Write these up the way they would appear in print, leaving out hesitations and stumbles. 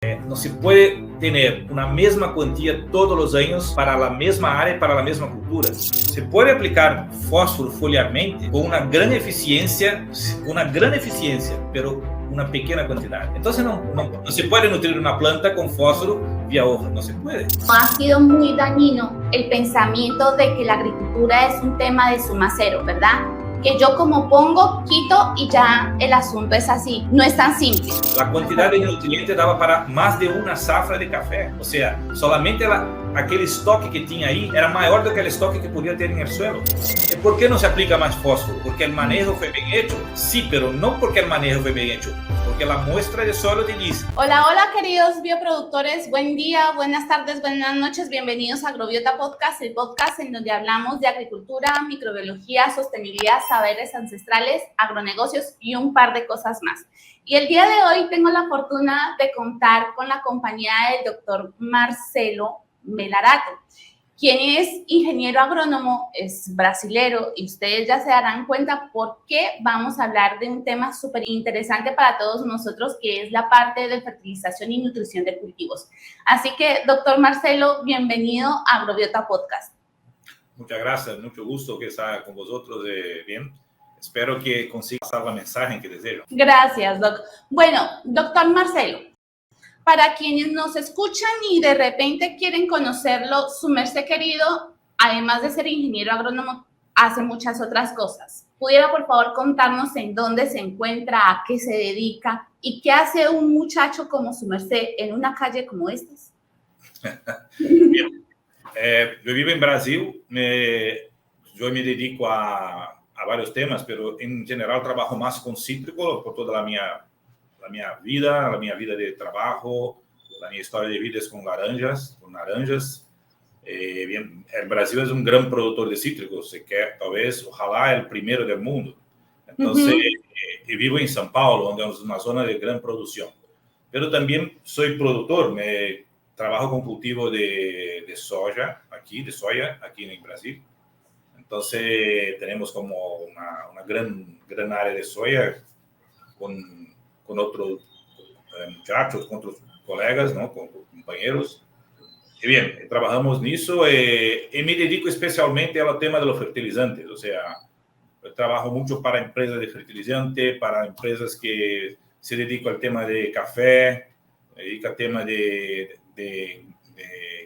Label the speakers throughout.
Speaker 1: No se puede tener una misma cuantía todos los años para la misma área y para la misma cultura. Se puede aplicar fósforo foliarmente con una gran eficiencia, pero una pequeña cantidad. Entonces no se puede nutrir una planta con fósforo vía hoja, no se puede.
Speaker 2: Ha sido muy dañino el pensamiento de que la agricultura es un tema de suma cero, ¿verdad? Que yo como pongo, quito y ya el asunto es así. No es tan simple.
Speaker 1: La cantidad de nutrientes daba para más de una zafra de café. O sea, solamente aquel estoque que tenía ahí era mayor do que el estoque que podía tener en el suelo. ¿Y por qué no se aplica más fósforo? Porque el manejo fue bien hecho. Sí, pero no porque el manejo fue bien hecho, porque la muestra de suelo te dice.
Speaker 2: Hola, hola queridos bioproductores, buen día, buenas tardes, buenas noches, bienvenidos a Agrobiota Podcast, el podcast en donde hablamos de agricultura, microbiología, sostenibilidad, saberes ancestrales, agronegocios y un par de cosas más. Y el día de hoy tengo la fortuna de contar con la compañía del doctor Marcelo Melarato, quien es ingeniero agrónomo, es brasilero, y ustedes ya se darán cuenta por qué vamos a hablar de un tema súper interesante para todos nosotros, que es la parte de fertilización y nutrición de cultivos. Así que, doctor Marcelo, bienvenido a Agrobiota Podcast.
Speaker 1: Muchas gracias, mucho gusto que estar con vosotros. Bien, espero que consiga pasar la mensaje que deseo.
Speaker 2: Gracias, doc. Bueno, doctor Marcelo, para quienes nos escuchan y de repente quieren conocerlo, su merced querido, además de ser ingeniero agrónomo, hace muchas otras cosas. ¿Pudiera, por favor, contarnos en dónde se encuentra, a qué se dedica y qué hace un muchacho como su merced en una calle como esta?
Speaker 1: Bien. Yo vivo en Brasil, yo me dedico a varios temas, pero en general trabajo más con cítrico por toda la mi vida, la mi vida de trabajo, la mi historia de vida es con naranjas. Bien, el Brasil es un gran productor de cítricos, talvez, ojalá el primero del mundo. Entonces, yo vivo en São Paulo, donde es una zona de gran producción. Pero también soy productor, trabajo con cultivo de soya aquí en Brasil. Entonces, tenemos como una gran área de soya con otros muchachos, con otros colegas, ¿no? Con compañeros. Y bien, trabajamos nisso y me dedico especialmente al tema de los fertilizantes. O sea, yo trabajo mucho para empresas de fertilizante, para empresas que se dedican al tema de café, dedican al tema de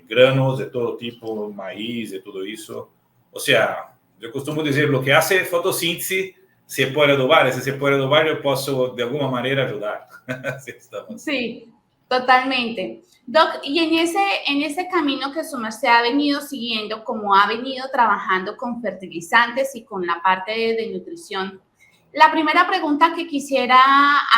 Speaker 1: granos de todo tipo, maíz, de todo eso. O sea, yo costumo decir, lo que hace fotosíntesis se puede adubar, y si se puede adubar, yo puedo de alguna manera ayudar.
Speaker 2: Sí, totalmente. Doc, y en ese camino que su merced ha venido siguiendo, como ha venido trabajando con fertilizantes y con la parte de nutrición, la primera pregunta que quisiera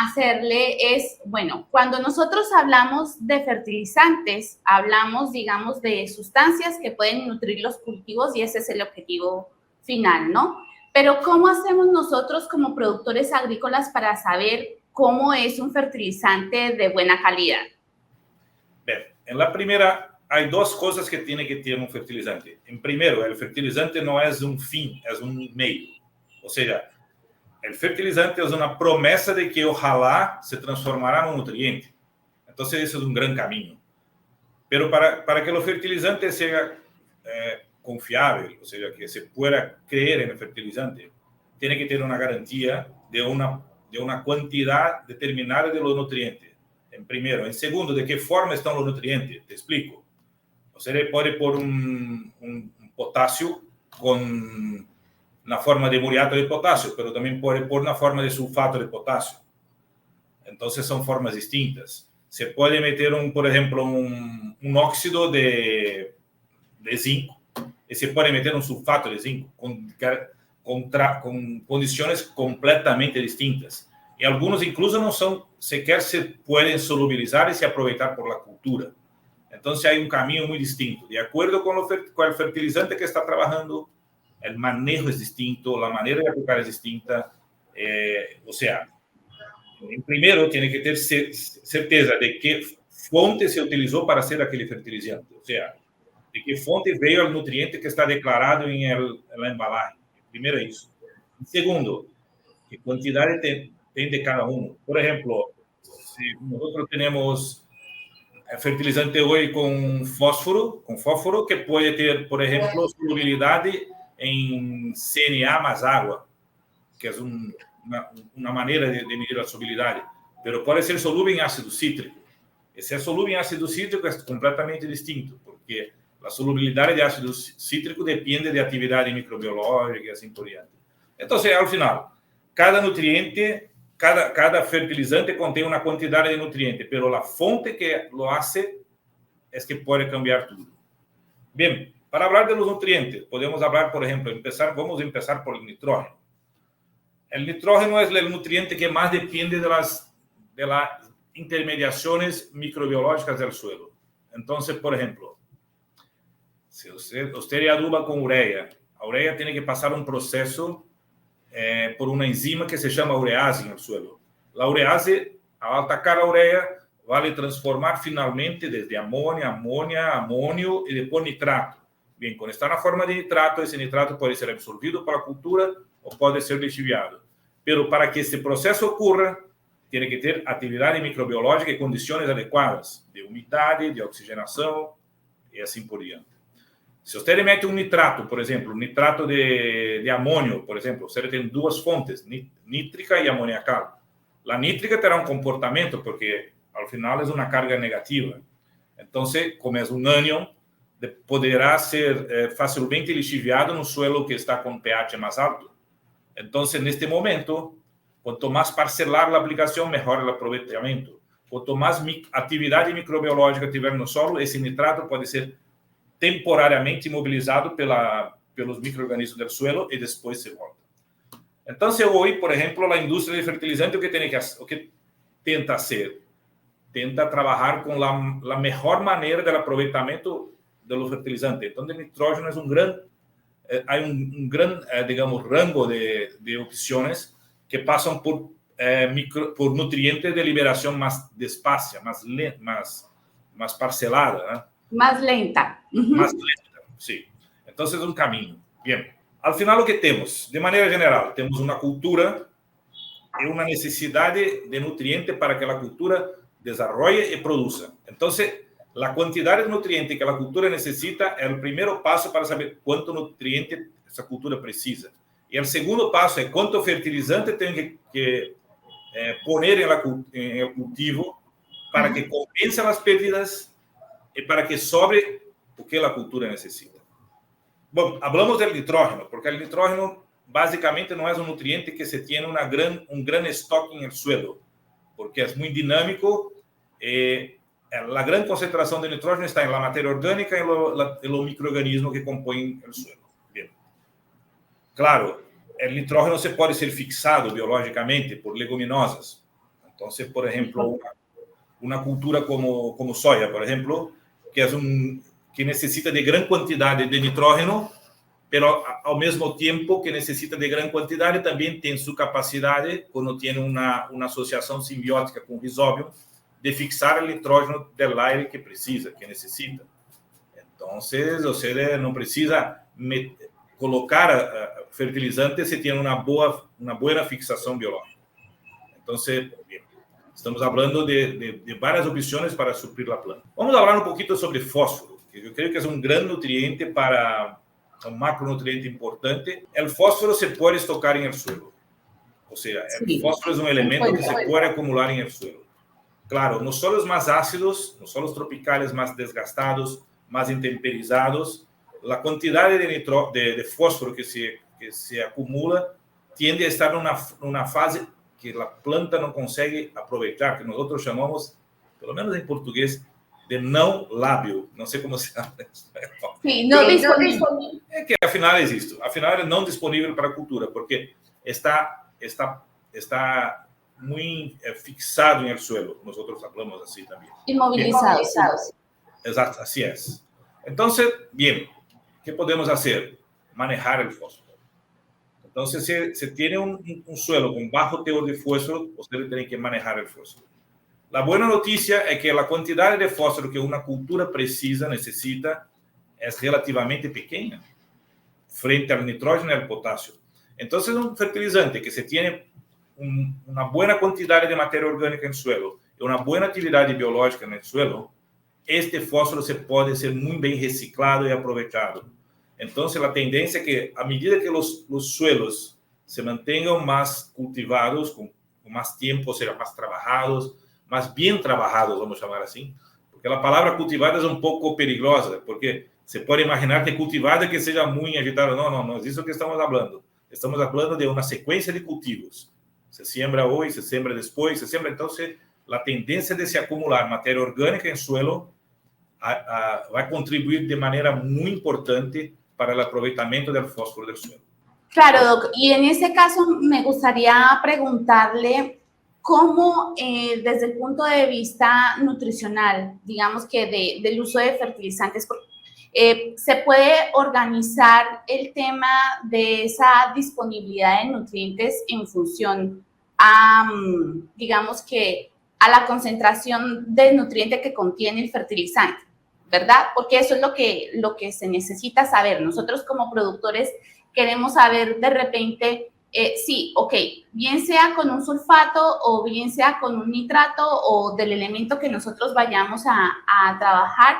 Speaker 2: hacerle es, bueno, cuando nosotros hablamos de fertilizantes, hablamos, digamos, de sustancias que pueden nutrir los cultivos y ese es el objetivo final, ¿no? Pero ¿cómo hacemos nosotros como productores agrícolas para saber cómo es un fertilizante de buena calidad?
Speaker 1: Bien, en la primera hay dos cosas que tiene que tener un fertilizante. En primero, el fertilizante no es un fin, es un medio. O sea, el fertilizante es una promesa de que ojalá se transformará en un nutriente. Entonces, eso es un gran camino. Pero para que los fertilizantes sea confiable, o sea, que se pueda creer en el fertilizante, tiene que tener una garantía de una cantidad determinada de los nutrientes. En primero. En segundo, de qué forma están los nutrientes. Te explico. O sea, puede por un potasio con una forma de muriato de potasio, pero también puede por una forma de sulfato de potasio. Entonces son formas distintas. Se puede meter, por ejemplo, un óxido de zinc y se puede meter un sulfato de zinc con condiciones completamente distintas. Y algunos incluso no son, se pueden solubilizar y se aprovechar por la cultura. Entonces hay un camino muy distinto. De acuerdo con el fertilizante que está trabajando, el manejo es distinto, la manera de aplicar es distinta. O sea, en primero tiene que tener certeza de qué fuente se utilizó para hacer aquel fertilizante. O sea, de qué fuente veio el nutriente que está declarado en la embalaje. Primero eso. Segundo, qué cantidad tem de cada uno. Por ejemplo, si nosotros tenemos fertilizante hoje com fósforo, que pode ter, por exemplo, solubilidade em CNA mais água, que é uma maneira de medir a solubilidade, mas pode ser solúvel em ácido cítrico. E se é solúvel em ácido cítrico, é completamente distinto, porque a solubilidade de ácido cítrico depende de atividade microbiológica e assim por diante. Então, ao final, cada nutriente, cada fertilizante contém uma quantidade de nutriente, mas a fonte que lo hace é que pode cambiar tudo. Bem, para falar de los nutrientes, podemos falar, por exemplo, vamos começar por nitrógeno. O nitrógeno é o nutriente que mais depende de las intermediações microbiológicas do suelo. Então, por exemplo, se você aduba com ureia, a ureia tem que passar um processo por uma enzima que se chama urease no suelo. A urease, ao atacar a ureia, vai transformar finalmente desde amônia, amônio e depois nitrato. Bem, quando está na forma de nitrato, esse nitrato pode ser absorvido para a cultura ou pode ser lixiviado. Mas para que esse processo ocorra, tem que ter atividade microbiológica e condições adequadas, de umidade, de oxigenação e assim por diante. Se você mete um nitrato, por exemplo, um nitrato de amônio, por exemplo, você tem duas fontes, nítrica e amoniacal. A nítrica terá um comportamento, porque ao final é uma carga negativa. Então, como é um ânion, poderá ser facilmente lixiviado no suelo que está com pH mais alto. Então, neste momento, quanto mais parcelar a aplicação, melhor o aproveitamento. Quanto mais atividade microbiológica tiver no solo, esse nitrato pode ser temporariamente imobilizado pelos micro-organismos do suelo e depois se volta. Então, hoje, por exemplo, a indústria de fertilizante, o que tenta ser? Tenta trabalhar com a melhor maneira de aproveitamento do fertilizante. Então, o nitrógeno é há um grande, digamos, rango de opções que passam por nutrientes de liberação mais despacia, mais parcelada, né?
Speaker 2: Mais lenta.
Speaker 1: Mais lenta, sim. Então, é um caminho. Bem, ao final, o que temos? De maneira geral, temos uma cultura e uma necessidade de nutriente para que a cultura desenvolva e produza. Então, a quantidade de nutriente que a cultura necessita é o primeiro passo para saber quanto nutriente essa cultura precisa. E o segundo passo é quanto fertilizante tem que poner em el cultivo para que compense as perdas e para que sobre o que a cultura necessita. Bom, falamos do nitrógeno, porque o nitrógeno basicamente não é um nutriente que se tem um grande estoque no suelo, porque é muito dinâmico. A grande concentração de nitrógeno está na matéria orgânica e no microorganismo que compõem o suelo. Bem. Claro, o nitrógeno se pode ser fixado biologicamente por leguminosas. Então, por exemplo, uma cultura como soja, por exemplo, que necessita de grande quantidade de nitrógeno, mas ao mesmo tempo que necessita de grande quantidade, também tem sua capacidade, quando tem uma associação simbiótica com o rizóbio, de fixar o nitrógeno do aire que precisa, que necessita. Então, você não precisa colocar fertilizante se tem uma boa fixação biológica. Então, estamos falando de várias opções para suprir a planta. Vamos falar um pouquinho sobre fósforo, que eu creio que é um grande nutriente um macronutriente importante. O fósforo se pode estocar em el suelo. Ou seja, o fósforo é um elemento que se pode acumular em el suelo. Claro, nos solos mais ácidos, nos solos tropicales mais desgastados, mais intemperizados, a quantidade de fósforo que se acumula tende a estar numa fase que a planta não consegue aproveitar, que nós chamamos, pelo menos em português, de não lábil. Não sei como se chama.
Speaker 2: Sim, não disponível.
Speaker 1: É que afinal existe. Afinal é não disponível para a cultura, porque está muito fixado no suelo. Nós falamos assim também.
Speaker 2: Imobilizado.
Speaker 1: Exato, assim é. Então, bem, o que podemos fazer? Manejar o fósforo. Então, se tem um suelo com baixo teor de fósforo, você tem que manejar o fósforo. A boa notícia é que a quantidade de fósforo que uma cultura necessita, é relativamente pequena frente ao nitrógeno e ao potássio. Então, é um fertilizante que se tem uma boa quantidade de matéria orgânica no suelo e uma boa atividade biológica no suelo, este fósforo se puede ser muy bien reciclado y aprovechado. Entonces, la tendencia es que a medida que los suelos se mantengan más cultivados, con más tiempo, o sea, más trabajados, más bien trabajados, vamos a llamar así, porque la palabra cultivada es un poco peligrosa, porque se puede imaginar que cultivada que sea muy agitada. No es eso que estamos hablando. Estamos hablando de una secuencia de cultivos. Se siembra hoy, se siembra después, se siembra. Entonces, la tendencia de se acumular materia orgánica en suelo va a contribuir de manera muy importante para el aprovechamiento del fósforo del suelo.
Speaker 2: Claro, Doc. Y en ese caso me gustaría preguntarle cómo, desde el punto de vista nutricional, digamos que del uso de fertilizantes, se puede organizar el tema de esa disponibilidad de nutrientes en función a, digamos que, a la concentración de nutriente que contiene el fertilizante, ¿verdad? Porque eso es lo que se necesita saber. Nosotros como productores queremos saber de repente, sí, ok, bien sea con un sulfato o bien sea con un nitrato o del elemento que nosotros vayamos a trabajar,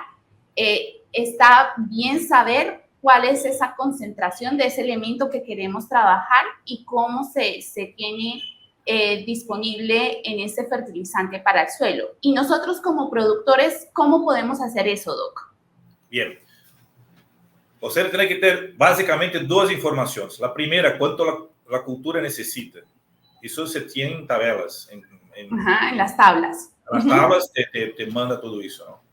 Speaker 2: está bien saber cuál es esa concentración de ese elemento que queremos trabajar y cómo se tiene disponible en ese fertilizante para el suelo. Y nosotros como productores, ¿cómo podemos hacer eso, Doc?
Speaker 1: Bien. Você tem que ter basicamente duas informações. A primeira, quanto a cultura necessita. Isso você tem em tabelas.
Speaker 2: En las tablas.
Speaker 1: Las tablas te manda todo isso, não?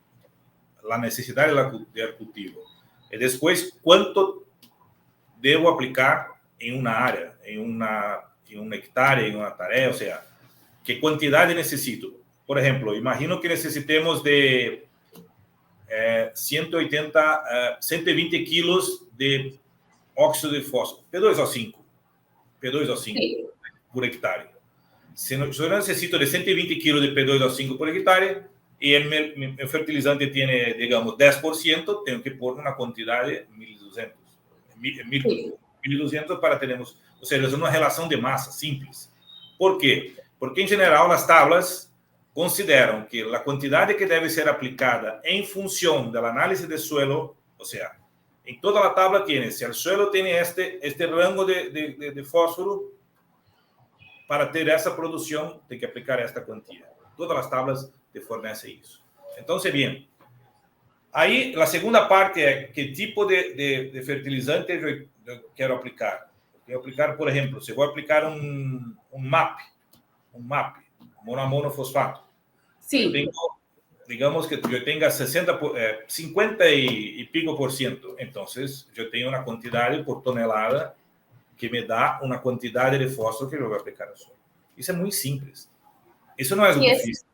Speaker 1: A necessidade do cultivo. E depois, quanto devo aplicar em uma área, em um hectare, em uma tarefa, ou seja, que quantidade necessito. Por exemplo, imagino que necessitemos de 120 kilos de óxido de fósforo, P2O5 sí, por hectare. Se eu necessito de 120 kilos de P2O5 por hectare e o fertilizante tem, digamos, 10%, tenho que pôr uma quantidade de 1.200 para termos, ou seja, é uma relação de massa simples. Por quê? Porque, em geral, as tablas consideram que a quantidade que deve ser aplicada em função da análise de suelo, ou seja, em toda a tabla tem, se o suelo tem este rango de fósforo, para ter essa produção, tem que aplicar esta quantia. Todas as tablas te fornecem isso. Então, bem, aí a segunda parte é que tipo de fertilizante eu quero aplicar. Eu quero aplicar, por exemplo, se vou aplicar um MAP, monoammonofosfato.
Speaker 2: Sí.
Speaker 1: Digamos que yo tenga 50 y pico %. Entonces, yo tengo una cantidad por tonelada que me da una cantidad de fósforo que yo voy a aplicar al suelo. Eso es muy simple. Eso no es muy difícil.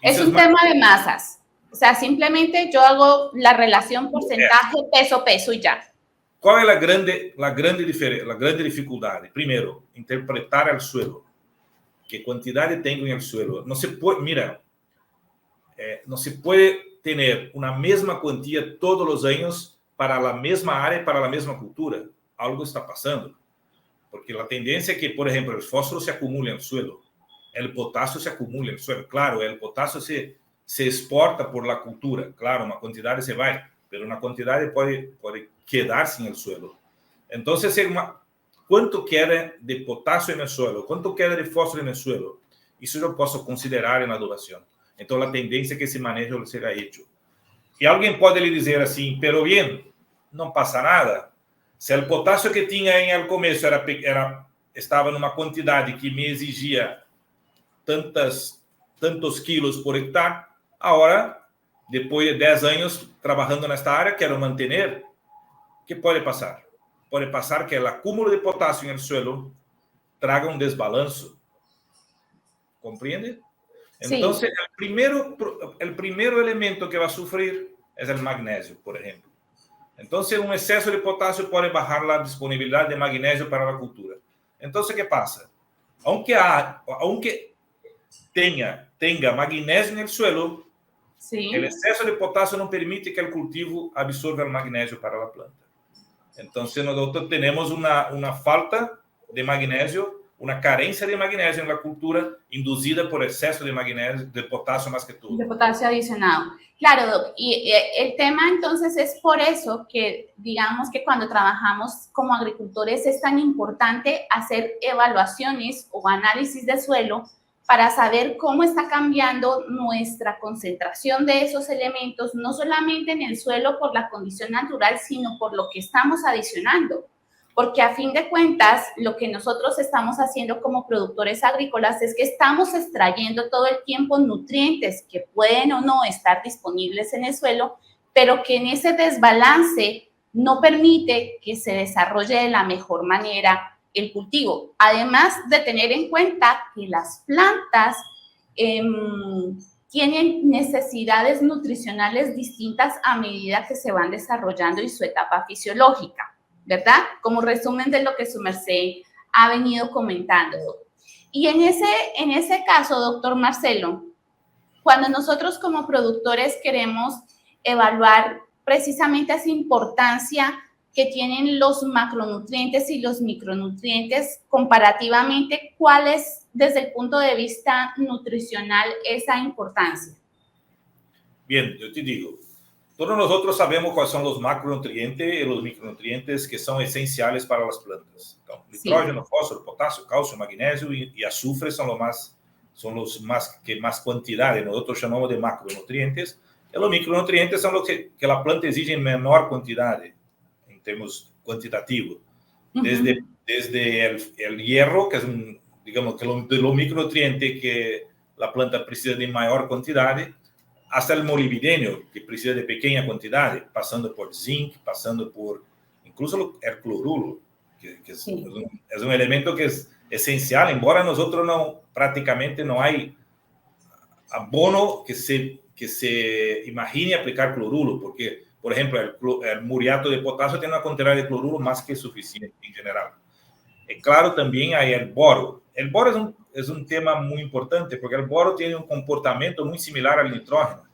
Speaker 2: Es un tema de masas. O sea, simplemente yo hago la relación porcentaje, peso y ya.
Speaker 1: ¿Cuál es la grande dificultad? Primero, interpretar el suelo. ¿Qué cantidad tengo en el suelo? No se puede, mira, no se puede tener una misma cuantía todos los años para la misma área y para la misma cultura. Algo está pasando. Porque la tendencia es que, por ejemplo, el fósforo se acumula en el suelo, el potasio se acumula en el suelo. Claro, el potasio se exporta por la cultura. Claro, una cantidad se va, pero una cantidad puede quedarse en el suelo. Entonces, ¿cuánto queda de potasio en el suelo? ¿Cuánto queda de fósforo en el suelo? Eso yo puedo considerar en la adubación. Entonces, la tendencia es que ese manejo será hecho. Y alguien puede le decir así, pero bien, no pasa nada. Si el potasio que tenía en el comienzo estaba en una cantidad que me exigía tantos kilos por hectare, ahora, después de 10 años trabajando en esta área, quiero mantener. ¿Qué puede pasar? Puede pasar que el acúmulo de potasio en el suelo traga un desbalance. ¿Comprende? Entonces, sí. el primero elemento que va a sufrir es el magnesio, por ejemplo. Entonces, un exceso de potasio puede bajar la disponibilidad de magnesio para la cultura. Entonces, ¿qué pasa? Aunque tenga magnesio en el suelo, sí, el exceso de potasio no permite que el cultivo absorba el magnesio para la planta. Entonces, nosotros tenemos una falta de magnesio una carencia de magnesio en la cultura inducida por exceso de magnesio, de potasio más que todo.
Speaker 2: De potasio adicionado. Claro, Doc. Y el tema entonces es por eso que digamos que cuando trabajamos como agricultores es tan importante hacer evaluaciones o análisis de suelo para saber cómo está cambiando nuestra concentración de esos elementos, no solamente en el suelo por la condición natural, sino por lo que estamos adicionando. Porque a fin de cuentas, lo que nosotros estamos haciendo como productores agrícolas es que estamos extrayendo todo el tiempo nutrientes que pueden o no estar disponibles en el suelo, pero que en ese desbalance no permite que se desarrolle de la mejor manera el cultivo. Además de tener en cuenta que las plantas tienen necesidades nutricionales distintas a medida que se van desarrollando en su etapa fisiológica, ¿verdad? Como resumen de lo que su merced ha venido comentando. Y en ese caso, doctor Marcelo, cuando nosotros como productores queremos evaluar precisamente esa importancia que tienen los macronutrientes y los micronutrientes comparativamente, ¿cuál es desde el punto de vista nutricional esa importancia?
Speaker 1: Bien, yo te digo, todos nosotros sabemos cuáles son los macronutrientes y los micronutrientes que son esenciales para las plantas. Entonces, nitrógeno, sí, fósforo, potasio, calcio, magnesio y azufre son los más que más cantidad, nosotros llamamos de macronutrientes. Y los micronutrientes son los que la planta exige en menor cantidad, en términos cuantitativos. Desde el hierro, que es digamos, que lo micronutriente que la planta precisa de mayor cantidad, hasta el molibdeno, que precisa de pequeña cantidad, pasando por zinc, pasando por incluso el cloruro, que sí, es un elemento que es esencial, embora nosotros prácticamente no hay abono que se imagine aplicar cloruro, porque, por ejemplo, el muriato de potasio tiene una cantidad de cloruro más que suficiente en general. Claro, también hay el boro. El boro es un tema muy importante, porque el boro tiene un comportamiento muy similar al nitrógeno.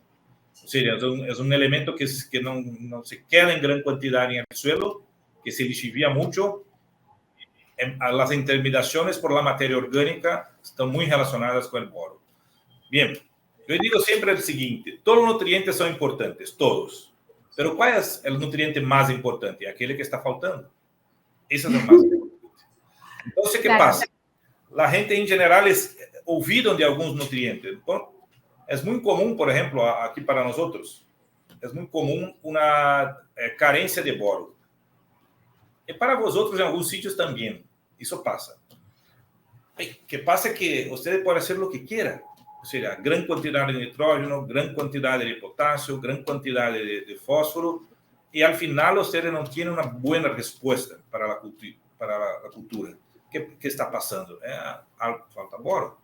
Speaker 1: O sea, es un elemento que no se queda en gran cantidad en el suelo, que se lixivian mucho. Las intermediaciones por la materia orgánica están muy relacionadas con el boro. Bien, yo digo siempre el siguiente: todos los nutrientes son importantes, todos. Pero ¿cuál es el nutriente más importante? Aquel que está faltando. Ese es el más importante. Entonces, ¿qué pasa? La gente en general olvidan de algunos nutrientes. Es muy común, por ejemplo, aquí para nosotros, es muy común una carencia de boro. Y para vosotros en algunos sitios también, eso pasa. ¿Qué pasa? Que usted puede hacer lo que quiera. O sea, gran cantidad de nitrógeno, gran cantidad de potasio, gran cantidad de fósforo, y al final ustedes no tienen una buena respuesta para la cultura. ¿Qué está pasando? Falta boro.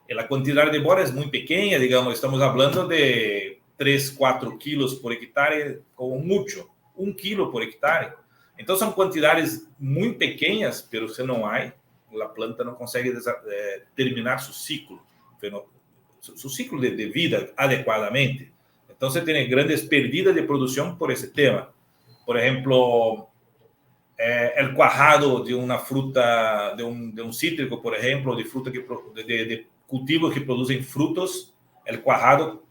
Speaker 1: Y la cantidad de boro es muy pequeña, digamos, estamos hablando de 3, 4 kilos por hectárea, como mucho, 1 kilo por hectárea. Entonces son cantidades muy pequeñas, pero si no hay, la planta no consigue terminar su ciclo de vida adecuadamente. Entonces tiene grandes pérdidas de producción por ese tema. Por ejemplo, el cuajado de una fruta, de un cítrico, por ejemplo, de fruta de cultivos que producen frutos, el cuajado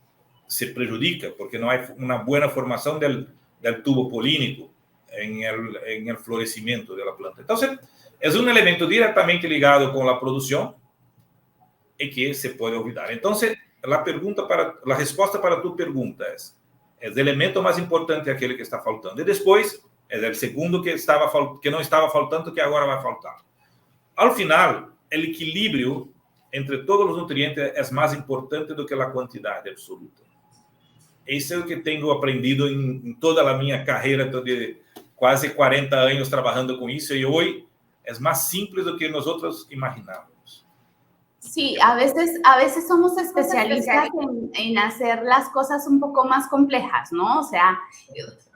Speaker 1: se perjudica porque no hay una buena formación del tubo polínico en el florecimiento de la planta. Entonces, es un elemento directamente ligado con la producción y que se puede olvidar. Entonces, la respuesta para tu pregunta es el elemento más importante aquel que está faltando. Y después, es el segundo que no estaba faltando, que ahora va a faltar. Al final, el equilibrio entre todos los nutrientes es más importante do que la cantidad absoluta. Eso es lo que tengo aprendido en toda la mi carrera de casi 40 años trabajando con eso, y hoy es más simple do que nosotros imaginamos.
Speaker 2: Sí, a veces somos especialistas en hacer las cosas un poco más complejas, ¿no? O sea,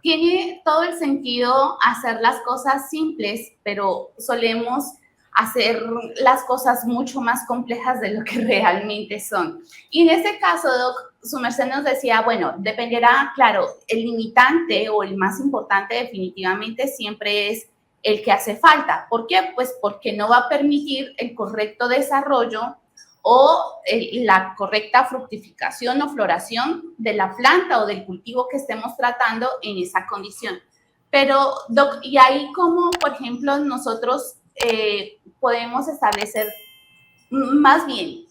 Speaker 2: tiene todo el sentido hacer las cosas simples, pero solemos hacer las cosas mucho más complejas de lo que realmente son. Y en este caso, Doc, su merced nos decía, bueno, dependerá, claro, el limitante o el más importante definitivamente siempre es el que hace falta. ¿Por qué? Pues porque no va a permitir el correcto desarrollo o la correcta fructificación o floración de la planta o del cultivo que estemos tratando en esa condición. Pero, Doc, y ahí como, por ejemplo, nosotros podemos establecer más bien,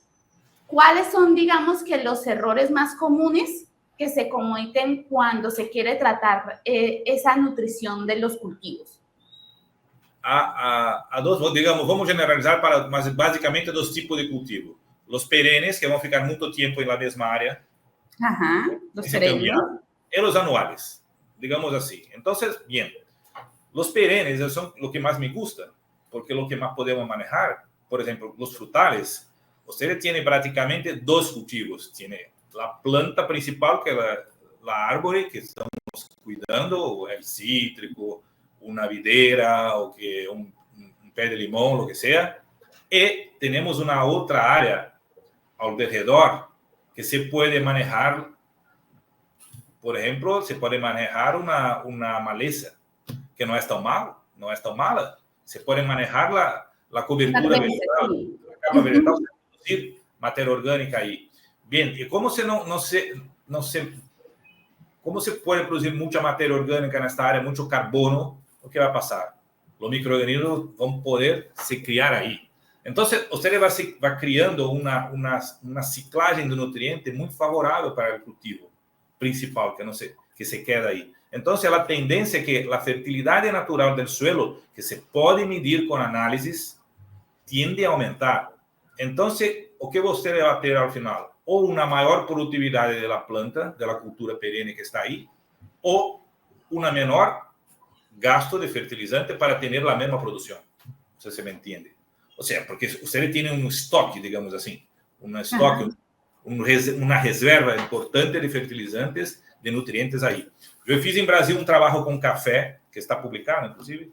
Speaker 2: ¿cuáles son, digamos, que los errores más comunes que se cometen cuando se quiere tratar esa nutrición de los cultivos?
Speaker 1: Digamos, vamos generalizar para básicamente dos tipos de cultivo. Los perennes, que van a ficar mucho tiempo en la misma área.
Speaker 2: Ajá, los perennes.
Speaker 1: Y los anuales, digamos así. Entonces, bien, los perennes son lo que más me gusta, porque lo que más podemos manejar, por ejemplo, los frutales, usted tiene prácticamente dos cultivos. Tiene la planta principal, que es la árbol que estamos cuidando, el cítrico, una videra o que un pé de limón, lo que sea. Y tenemos una otra área alrededor que se puede manejar. Por ejemplo, se puede manejar una maleza, que no es tan mala. Se puede manejar la cobertura vegetal, la capa vegetal, producir materia orgánica ahí. Bien, ¿y cómo se puede producir mucha materia orgánica en esta área, mucho carbono? ¿Lo que va a pasar? Los microorganismos van a poder se criar ahí. Entonces, usted va criando una ciclagem de nutrientes muy favorable para el cultivo principal, que se queda ahí. Entonces, la tendencia es que la fertilidad natural del suelo, que se puede medir con análisis, tiende a aumentar. Entonces, o que usted va a ter al final? Ou una mayor productividad de la planta, de la cultura perenne que está ahí, o una menor gasto de fertilizante para tener la misma producción. No sé si me entiende. O sea, porque usted tiene un stock, digamos así, una reserva importante de fertilizantes, de nutrientes ahí. Yo fiz en Brasil un trabajo con café, que está publicado, inclusive,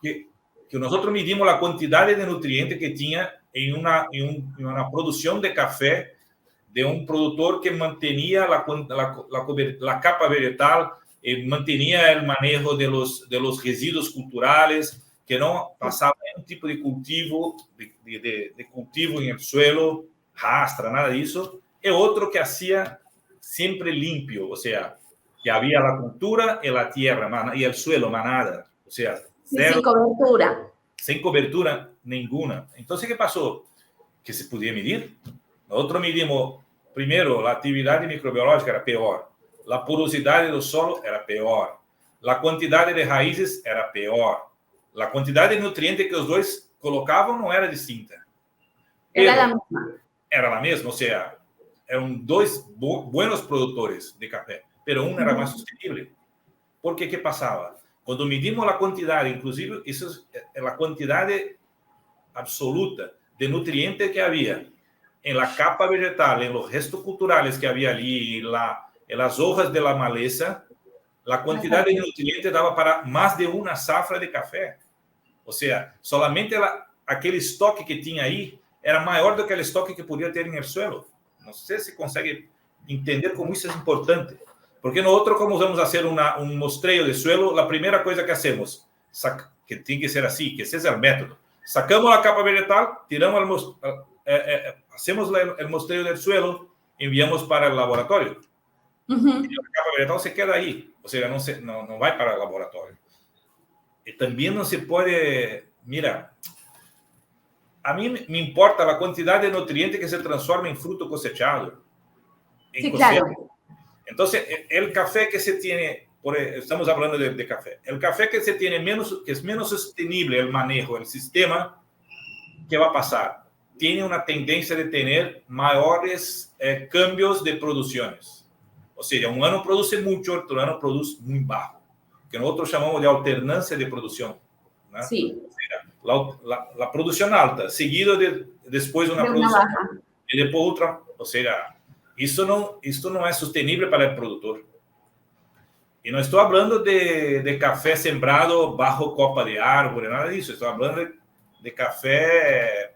Speaker 1: que nosotros medimos la cantidad de nutrientes que tenía en una producción de café de un productor que mantenía la capa vegetal, mantenía el manejo de los residuos culturales, que no pasaba un tipo de cultivo, de cultivo en el suelo, rastra, nada de eso. Y otro que hacía siempre limpio, o sea, que había la cultura y la tierra y el suelo, nada. O sea,
Speaker 2: sin cobertura.
Speaker 1: Sin cobertura ninguna. Entonces, ¿qué pasó? Que se podía medir. Nosotros medimos, primero, la actividad microbiológica era peor, la porosidad del suelo era peor, la cantidad de raíces era peor, la cantidad de nutrientes que los dos colocaban no era distinta.
Speaker 2: Era la misma.
Speaker 1: Era la misma, o sea, eran dos buenos productores de café, pero uno era más sostenible. Porque, ¿qué pasaba? Cuando medimos la cantidad, inclusive, eso es la cantidad absoluta de nutrientes que había en la capa vegetal, en los restos culturales que había allí, en las hojas de la maleza, la cantidad de nutrientes daba para más de una zafra de café. O sea, solamente aquel estoque que tenía ahí era mayor do que el estoque que podía tener en el suelo. No sé si consegue entender cómo eso es importante. Porque nosotros, como vamos a hacer un muestreo de suelo, la primera cosa que hacemos, que tiene que ser así, que ese es el método. Sacamos la capa vegetal, hacemos el muestreo del suelo, enviamos para el laboratorio. Y la capa vegetal se queda ahí, o sea, no va para el laboratorio. Y también no se puede, mira, a mí me importa la cantidad de nutrientes que se transforma en fruto cosechado.
Speaker 2: Sí, claro.
Speaker 1: Entonces, el café que se tiene, estamos hablando de café, el café que se tiene que es menos sostenible el manejo, el sistema, ¿qué va a pasar? Tiene una tendencia de tener mayores cambios de producciones. O sea, un año produce mucho, otro año produce muy bajo, que nosotros llamamos de alternancia de producción, ¿no?
Speaker 2: Sí.
Speaker 1: O sea, la producción alta, seguido después una producción
Speaker 2: baja.
Speaker 1: Y después otra, o sea, esto no es sostenible para el productor. Y no estoy hablando de café sembrado bajo copa de árbol, nada de eso. Estoy hablando de café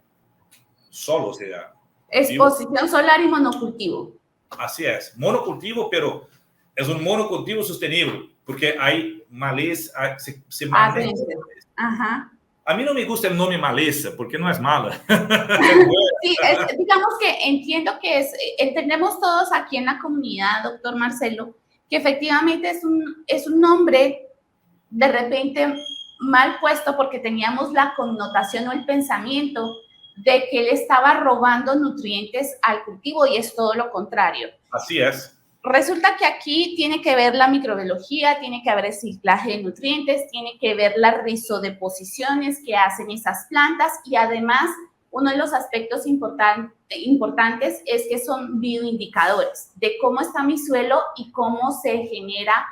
Speaker 1: solo, o sea.
Speaker 2: Exposición solar y monocultivo.
Speaker 1: Así es, monocultivo, pero es un monocultivo sostenible, porque hay maleza, se maneja.
Speaker 2: Ajá.
Speaker 1: A mí no me gusta el nombre maleza, porque no es mala.
Speaker 2: Sí, digamos que entiendo que entendemos todos aquí en la comunidad, doctor Marcelo, que efectivamente es un nombre de repente mal puesto porque teníamos la connotación o el pensamiento de que él estaba robando nutrientes al cultivo y es todo lo contrario.
Speaker 1: Así es.
Speaker 2: Resulta que aquí tiene que ver la microbiología, tiene que ver el ciclaje de nutrientes, tiene que ver las rizodeposiciones que hacen esas plantas y además uno de los aspectos importantes es que son bioindicadores de cómo está mi suelo y cómo se genera,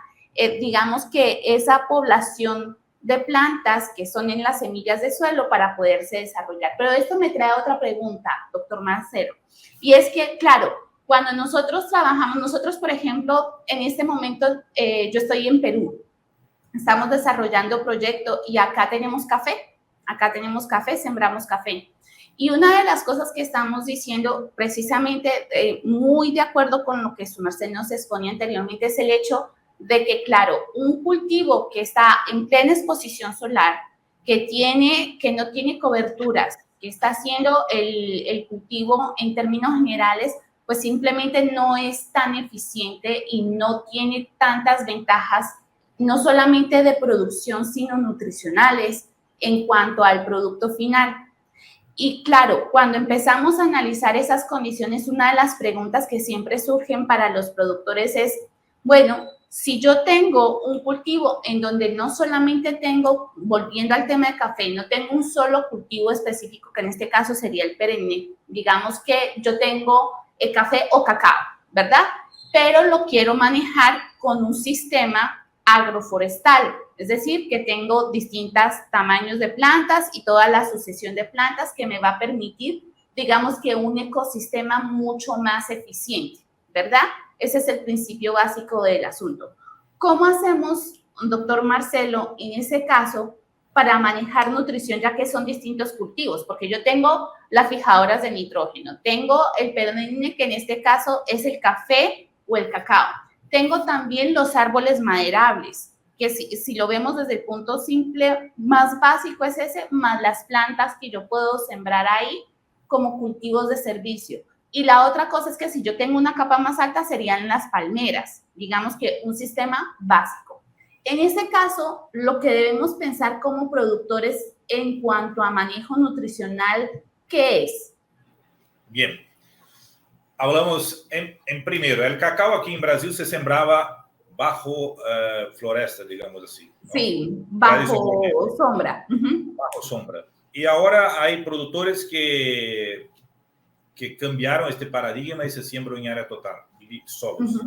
Speaker 2: digamos que esa población de plantas que son en las semillas de suelo para poderse desarrollar. Pero esto me trae otra pregunta, doctor Marcelo, y es que, claro, cuando nosotros trabajamos, por ejemplo, en este momento, yo estoy en Perú, estamos desarrollando proyecto y acá tenemos café, sembramos café. Y una de las cosas que estamos diciendo, precisamente muy de acuerdo con lo que su merced nos exponía anteriormente, es el hecho de que, claro, un cultivo que está en plena exposición solar, que no tiene coberturas, que está haciendo el cultivo en términos generales, pues simplemente no es tan eficiente y no tiene tantas ventajas, no solamente de producción, sino nutricionales en cuanto al producto final. Y claro, cuando empezamos a analizar esas condiciones, una de las preguntas que siempre surgen para los productores es, bueno, si yo tengo un cultivo en donde no solamente tengo, volviendo al tema de café, no tengo un solo cultivo específico, que en este caso sería el perenne, digamos que yo tengo el café o cacao, ¿verdad? Pero lo quiero manejar con un sistema agroforestal, es decir, que tengo distintos tamaños de plantas y toda la sucesión de plantas que me va a permitir, digamos que un ecosistema mucho más eficiente, ¿verdad? Ese es el principio básico del asunto. ¿Cómo hacemos, doctor Marcelo, en ese caso, para manejar nutrición, ya que son distintos cultivos? Porque yo tengo las fijadoras de nitrógeno, tengo el perenne, que en este caso es el café o el cacao. Tengo también los árboles maderables, que si lo vemos desde el punto simple, más básico es ese, más las plantas que yo puedo sembrar ahí como cultivos de servicio. Y la otra cosa es que si yo tengo una capa más alta serían las palmeras, digamos que un sistema básico. En este caso, lo que debemos pensar como productores en cuanto a manejo nutricional, ¿qué es?
Speaker 1: Bien, hablamos en primero, el cacao aquí en Brasil se sembraba bajo floresta, digamos así, ¿no?
Speaker 2: Sí, bajo sombra.
Speaker 1: Bajo sombra. Y ahora hay productores que cambiaron este paradigma y se siembran en área total, solos.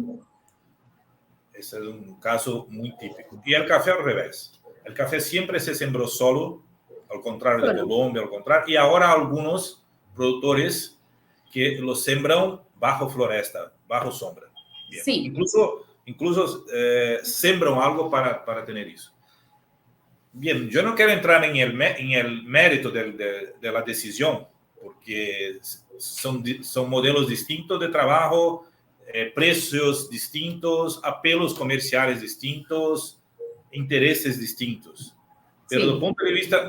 Speaker 1: Ese es un caso muy típico. Y el café al revés. El café siempre se sembró solo, al contrario de Colombia, al contrario. Y ahora algunos productores que lo sembran bajo floresta, bajo sombra. Bien. Sí. Incluso sembran algo para tener eso. Bien, yo no quiero entrar en el mérito de la decisión, porque son modelos distintos de trabajo, precios distintos, apelos comerciales distintos, intereses distintos. Pero sí,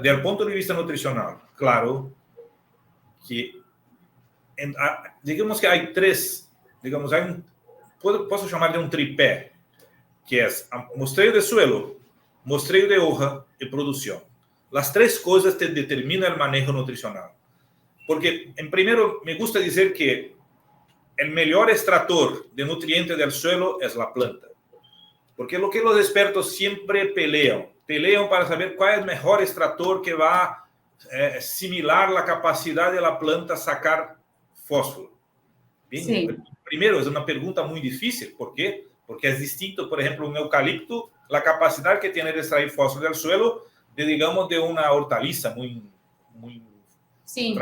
Speaker 1: del punto de vista nutricional, claro que digamos que hay tres, digamos, posso chamar de un tripé, que es muestreo de suelo, muestreo de hoja y producción. Las tres cosas te determinan el manejo nutricional. Porque, en primero, me gusta decir que el mejor extractor de nutrientes del suelo es la planta. Porque lo que los expertos siempre pelean para saber cuál es el mejor extractor que va a similar la capacidad de la planta a sacar fósforo. Bien, sí. Primero, es una pregunta muy difícil. ¿Por qué? Porque es distinto, por ejemplo, un eucalipto, la capacidad que tiene de extraer fósforo del suelo, digamos, de una hortaliza muy sí,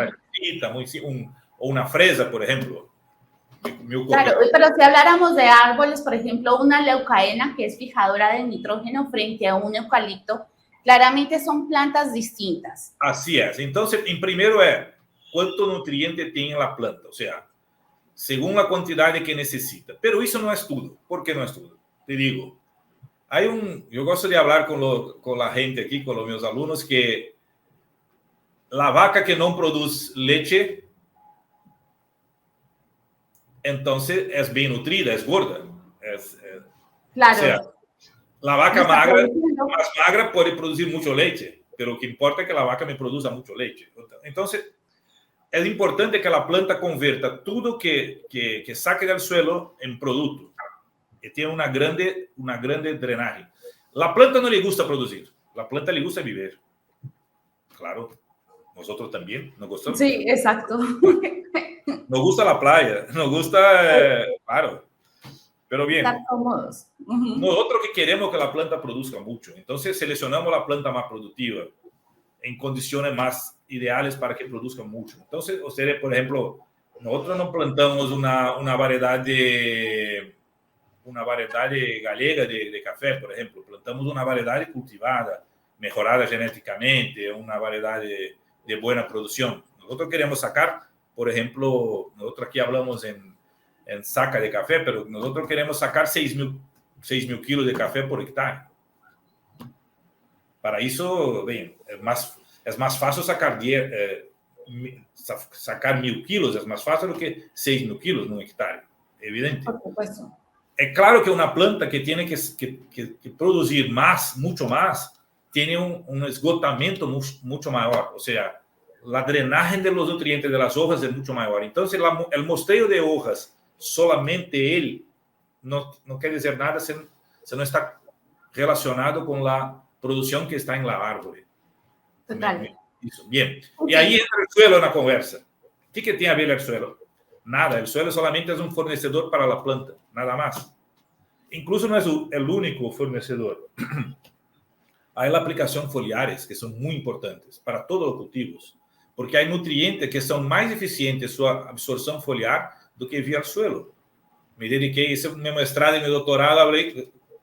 Speaker 1: o una fresa, por ejemplo.
Speaker 2: Claro, pero si habláramos de árboles, por ejemplo, una leucaena, que es fijadora de nitrógeno, frente a un eucalipto, claramente son plantas distintas.
Speaker 1: Así es. Entonces, en primero cuánto nutriente tiene la planta, o sea, según la cantidad que necesita. Pero eso no es todo. ¿Por qué no es todo? Te digo, yo gosto de hablar con la gente aquí, con los meus alunos, que la vaca que no produce leche, entonces es bien nutrida, es gorda.
Speaker 2: Claro.
Speaker 1: O sea, la vaca más magra puede producir mucho leche, pero lo que importa es que la vaca me produzca mucho leche. Entonces, es importante que la planta convierta todo que saque del suelo en producto. Y tiene una grande drenaje. La planta no le gusta producir, la planta le gusta vivir. Claro, nosotros también nos gustamos.
Speaker 2: Sí, exacto.
Speaker 1: Nos gusta la playa, nos gusta, claro. Pero bien,
Speaker 2: estar cómodos.
Speaker 1: Nosotros que queremos que la planta produzca mucho, entonces seleccionamos la planta más productiva en condiciones más ideales para que produzca mucho. Entonces, ustedes, por ejemplo, nosotros no plantamos una variedad gallega de café, por ejemplo. Plantamos una variedad cultivada, mejorada genéticamente, una variedad de buena producción. Nosotros queremos sacar, por ejemplo, nosotros aquí hablamos en saca de café, pero nosotros queremos sacar 6.000 kilos de café por hectárea. Para eso, bien, es más fácil sacar 1.000 kilos, es más fácil que 6.000 kilos en un hectárea, evidente.
Speaker 2: Por supuesto.
Speaker 1: Es claro que una planta que tiene que producir mucho más, tiene un esgotamiento mucho mayor, o sea, la drenaje de los nutrientes de las hojas es mucho mayor. Entonces, el mostreo de hojas, solamente él, no quiere decir nada si no está relacionado con la producción que está en la árvore.
Speaker 2: Total.
Speaker 1: Bien. Okay. Y ahí entra el suelo en la conversa. ¿Qué tiene a ver el suelo? Nada, el suelo solamente es un fornecedor para la planta, nada más. Incluso no es el único fornecedor. Hay la aplicación foliares, que son muy importantes para todos los cultivos, porque hay nutrientes que son más eficientes en su absorción foliar do que vía el suelo. Me dediqué, ese es mi mestrado y mi doctorado,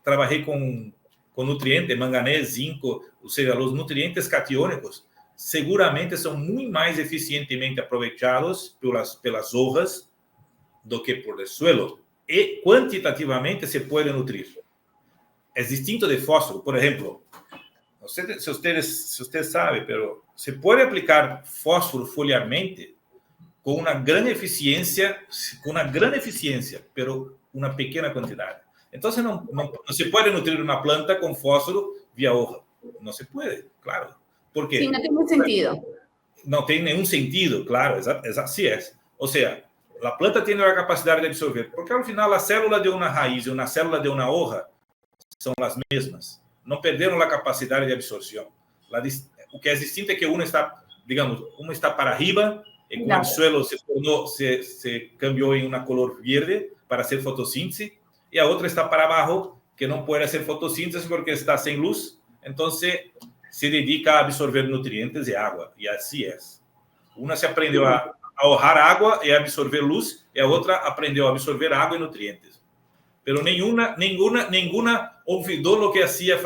Speaker 1: trabajé con nutrientes, manganés, zinco, o sea, los nutrientes catiónicos seguramente son muy más eficientemente aprovechados pelas hojas do que por el suelo. Y cuantitativamente se puede nutrir. Es distinto de fósforo. Por ejemplo, no sé si usted sabe, pero se puede aplicar fósforo foliarmente con una gran eficiencia, pero una pequeña cantidad. Entonces, no se puede nutrir una planta con fósforo vía hoja. No se puede, claro. Porque
Speaker 2: sí, no tiene sentido.
Speaker 1: No tiene ningún sentido, claro, así es. O sea, la planta tiene la capacidad de absorber, porque al final la célula de una raíz y una célula de una hoja son las mismas. No perdieron la capacidad de absorción. Lo que es distinto es que uno está, digamos, uno está para arriba, y con el suelo se cambió en una color verde para hacer fotosíntesis, y a otra está para abajo, que no puede hacer fotosíntesis porque está sin luz. Entonces, se dedica a absorber nutrientes y agua, y así es. Una se aprendió a ahorrar agua y a absorber luz, y a otra aprendió a absorber agua y nutrientes. Pero ninguna olvidó lo que hacía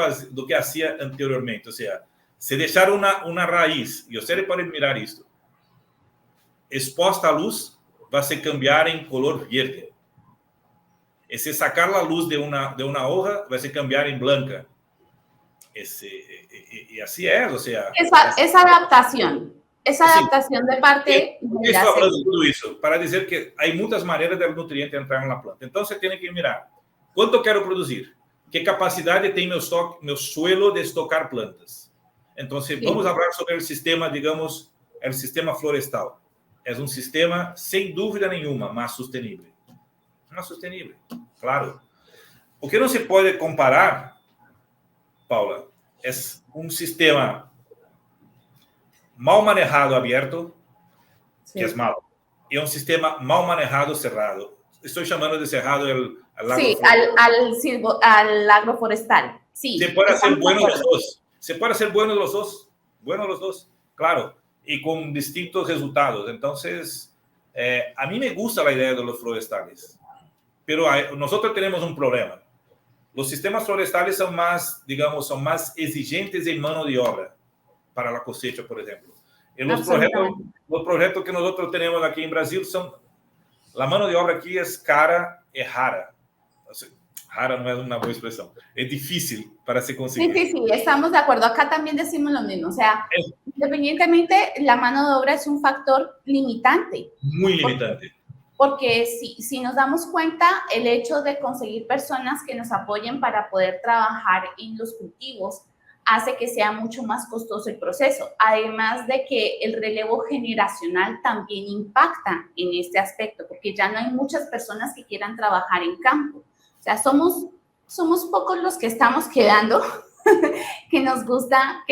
Speaker 1: anteriormente. O sea, se dejar una raíz, y ustedes pueden mirar esto, exposta a luz, va a se cambiar en color verde. Y si sacar la luz de una hoja, va a se cambiar en blanca. Y así es, o sea...
Speaker 2: Esa adaptación de parte...
Speaker 1: ¿Por qué estoy hablando de todo eso? Para decir que hay muchas maneras del nutriente entrar en la planta. Entonces, tiene que mirar cuánto quiero producir, qué capacidad tiene mi suelo de estocar plantas. Entonces, vamos a hablar sobre el sistema, digamos, el sistema florestal. Es un sistema, sin duda ninguna, más sostenible. Más sostenible, claro. O que no se puede comparar, Paula, es un sistema mal manejado abierto, que es malo, y un sistema mal manejado cerrado. Estoy llamando de cerrado
Speaker 2: al agroforestal. Sí,
Speaker 1: se puede hacer bueno los dos. Se puede hacer bueno los dos, claro, y con distintos resultados. Entonces, a mí me gusta la idea de los forestales, pero nosotros tenemos un problema. Los sistemas forestales son más, digamos, son más exigentes en mano de obra para la cosecha, por ejemplo. Y los proyectos que nosotros tenemos aquí en Brasil son, la mano de obra aquí es cara y rara. Rara no es una buena expresión. Es difícil para se conseguir.
Speaker 2: Sí, estamos de acuerdo. Acá también decimos lo mismo. O sea, independientemente, la mano de obra es un factor limitante.
Speaker 1: Muy limitante.
Speaker 2: Porque si nos damos cuenta, el hecho de conseguir personas que nos apoyen para poder trabajar en los cultivos hace que sea mucho más costoso el proceso. Además de que el relevo generacional también impacta en este aspecto, porque ya no hay muchas personas que quieran trabajar en campo. O sea, somos pocos los que estamos quedando, que nos gusta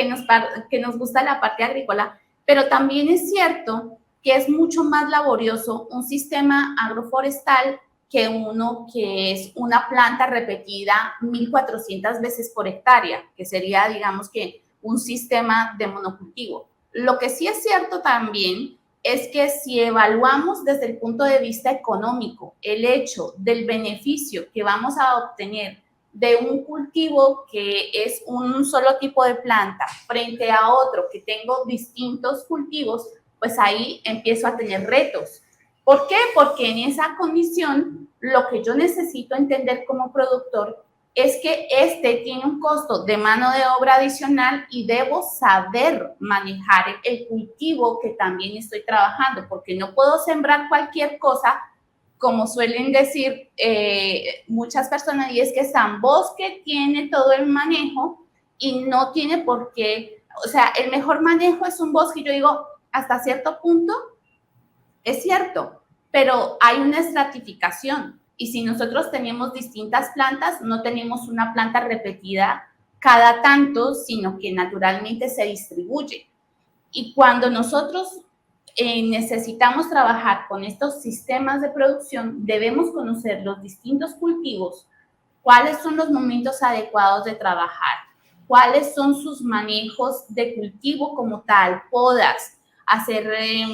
Speaker 2: la parte agrícola, pero también es cierto que es mucho más laborioso un sistema agroforestal que uno que es una planta repetida 1.400 veces por hectárea, que sería, digamos que, un sistema de monocultivo. Lo que sí es cierto también es que si evaluamos desde el punto de vista económico el hecho del beneficio que vamos a obtener de un cultivo que es un solo tipo de planta frente a otro que tengo distintos cultivos, pues ahí empiezo a tener retos. ¿Por qué? Porque en esa condición lo que yo necesito entender como productor es que este tiene un costo de mano de obra adicional y debo saber manejar el cultivo que también estoy trabajando, porque no puedo sembrar cualquier cosa, como suelen decir muchas personas, y es que San Bosque tiene todo el manejo y no tiene por qué, o sea, el mejor manejo es un bosque, y yo digo, hasta cierto punto es cierto, pero hay una estratificación, y si nosotros tenemos distintas plantas, no tenemos una planta repetida cada tanto, sino que naturalmente se distribuye. Y cuando nosotros necesitamos trabajar con estos sistemas de producción, debemos conocer los distintos cultivos, cuáles son los momentos adecuados de trabajar, cuáles son sus manejos de cultivo como tal, podas, hacer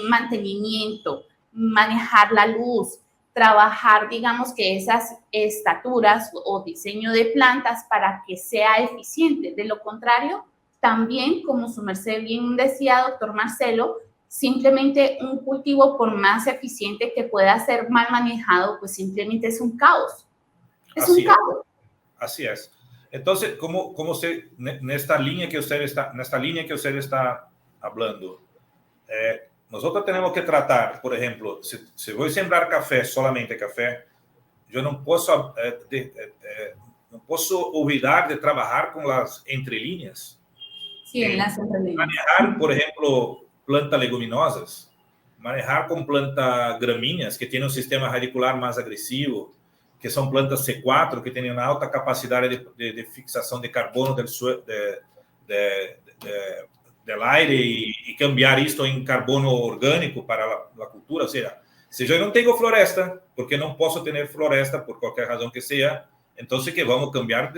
Speaker 2: mantenimiento, manejar la luz, trabajar, digamos que esas estaturas o diseño de plantas para que sea eficiente. De lo contrario, también, como su merced bien decía, doctor Marcelo, simplemente un cultivo, por más eficiente que pueda ser mal manejado, pues simplemente es un caos. Es un caos.
Speaker 1: Así es. Entonces, ¿cómo se, en esta línea que usted está hablando, nosotros tenemos que tratar, por ejemplo, si voy a sembrar café, solamente café, yo no puedo olvidar de trabajar con las entrelíneas.
Speaker 2: Sí, en las entrelíneas.
Speaker 1: Manejar, por ejemplo, plantas leguminosas, manejar con plantas gramíneas que tienen un sistema radicular más agresivo, que son plantas C4, que tienen una alta capacidad de fixación de carbono del aire y cambiar esto en carbono orgánico para la cultura. O sea, si yo no tengo floresta, porque no puedo tener floresta por cualquier razón que sea, entonces que vamos a cambiar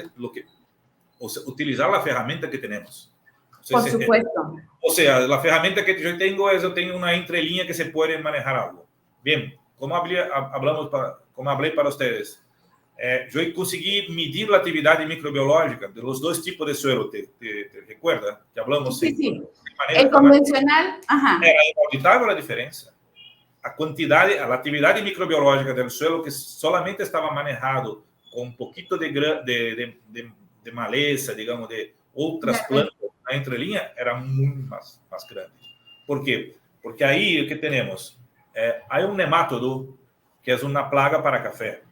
Speaker 1: utilizar la herramienta que tenemos.
Speaker 2: Por supuesto.
Speaker 1: O sea, la herramienta que yo tengo es, yo tengo una entrelínea que se puede manejar algo. Bien, como hablé para ustedes, yo conseguí medir la actividad microbiológica de los dos tipos de suelo. ¿Te recuerda? Que hablamos.
Speaker 2: Sí. El convencional, ajá.
Speaker 1: Era inauditável la diferencia. La actividad microbiológica del suelo, que solamente estaba manejado con un poquito de maleza, digamos, de otras plantas, la entrelínea era muy más grande. ¿Por qué? Porque ahí, ¿qué tenemos? Hay un nemátodo que es una plaga para café.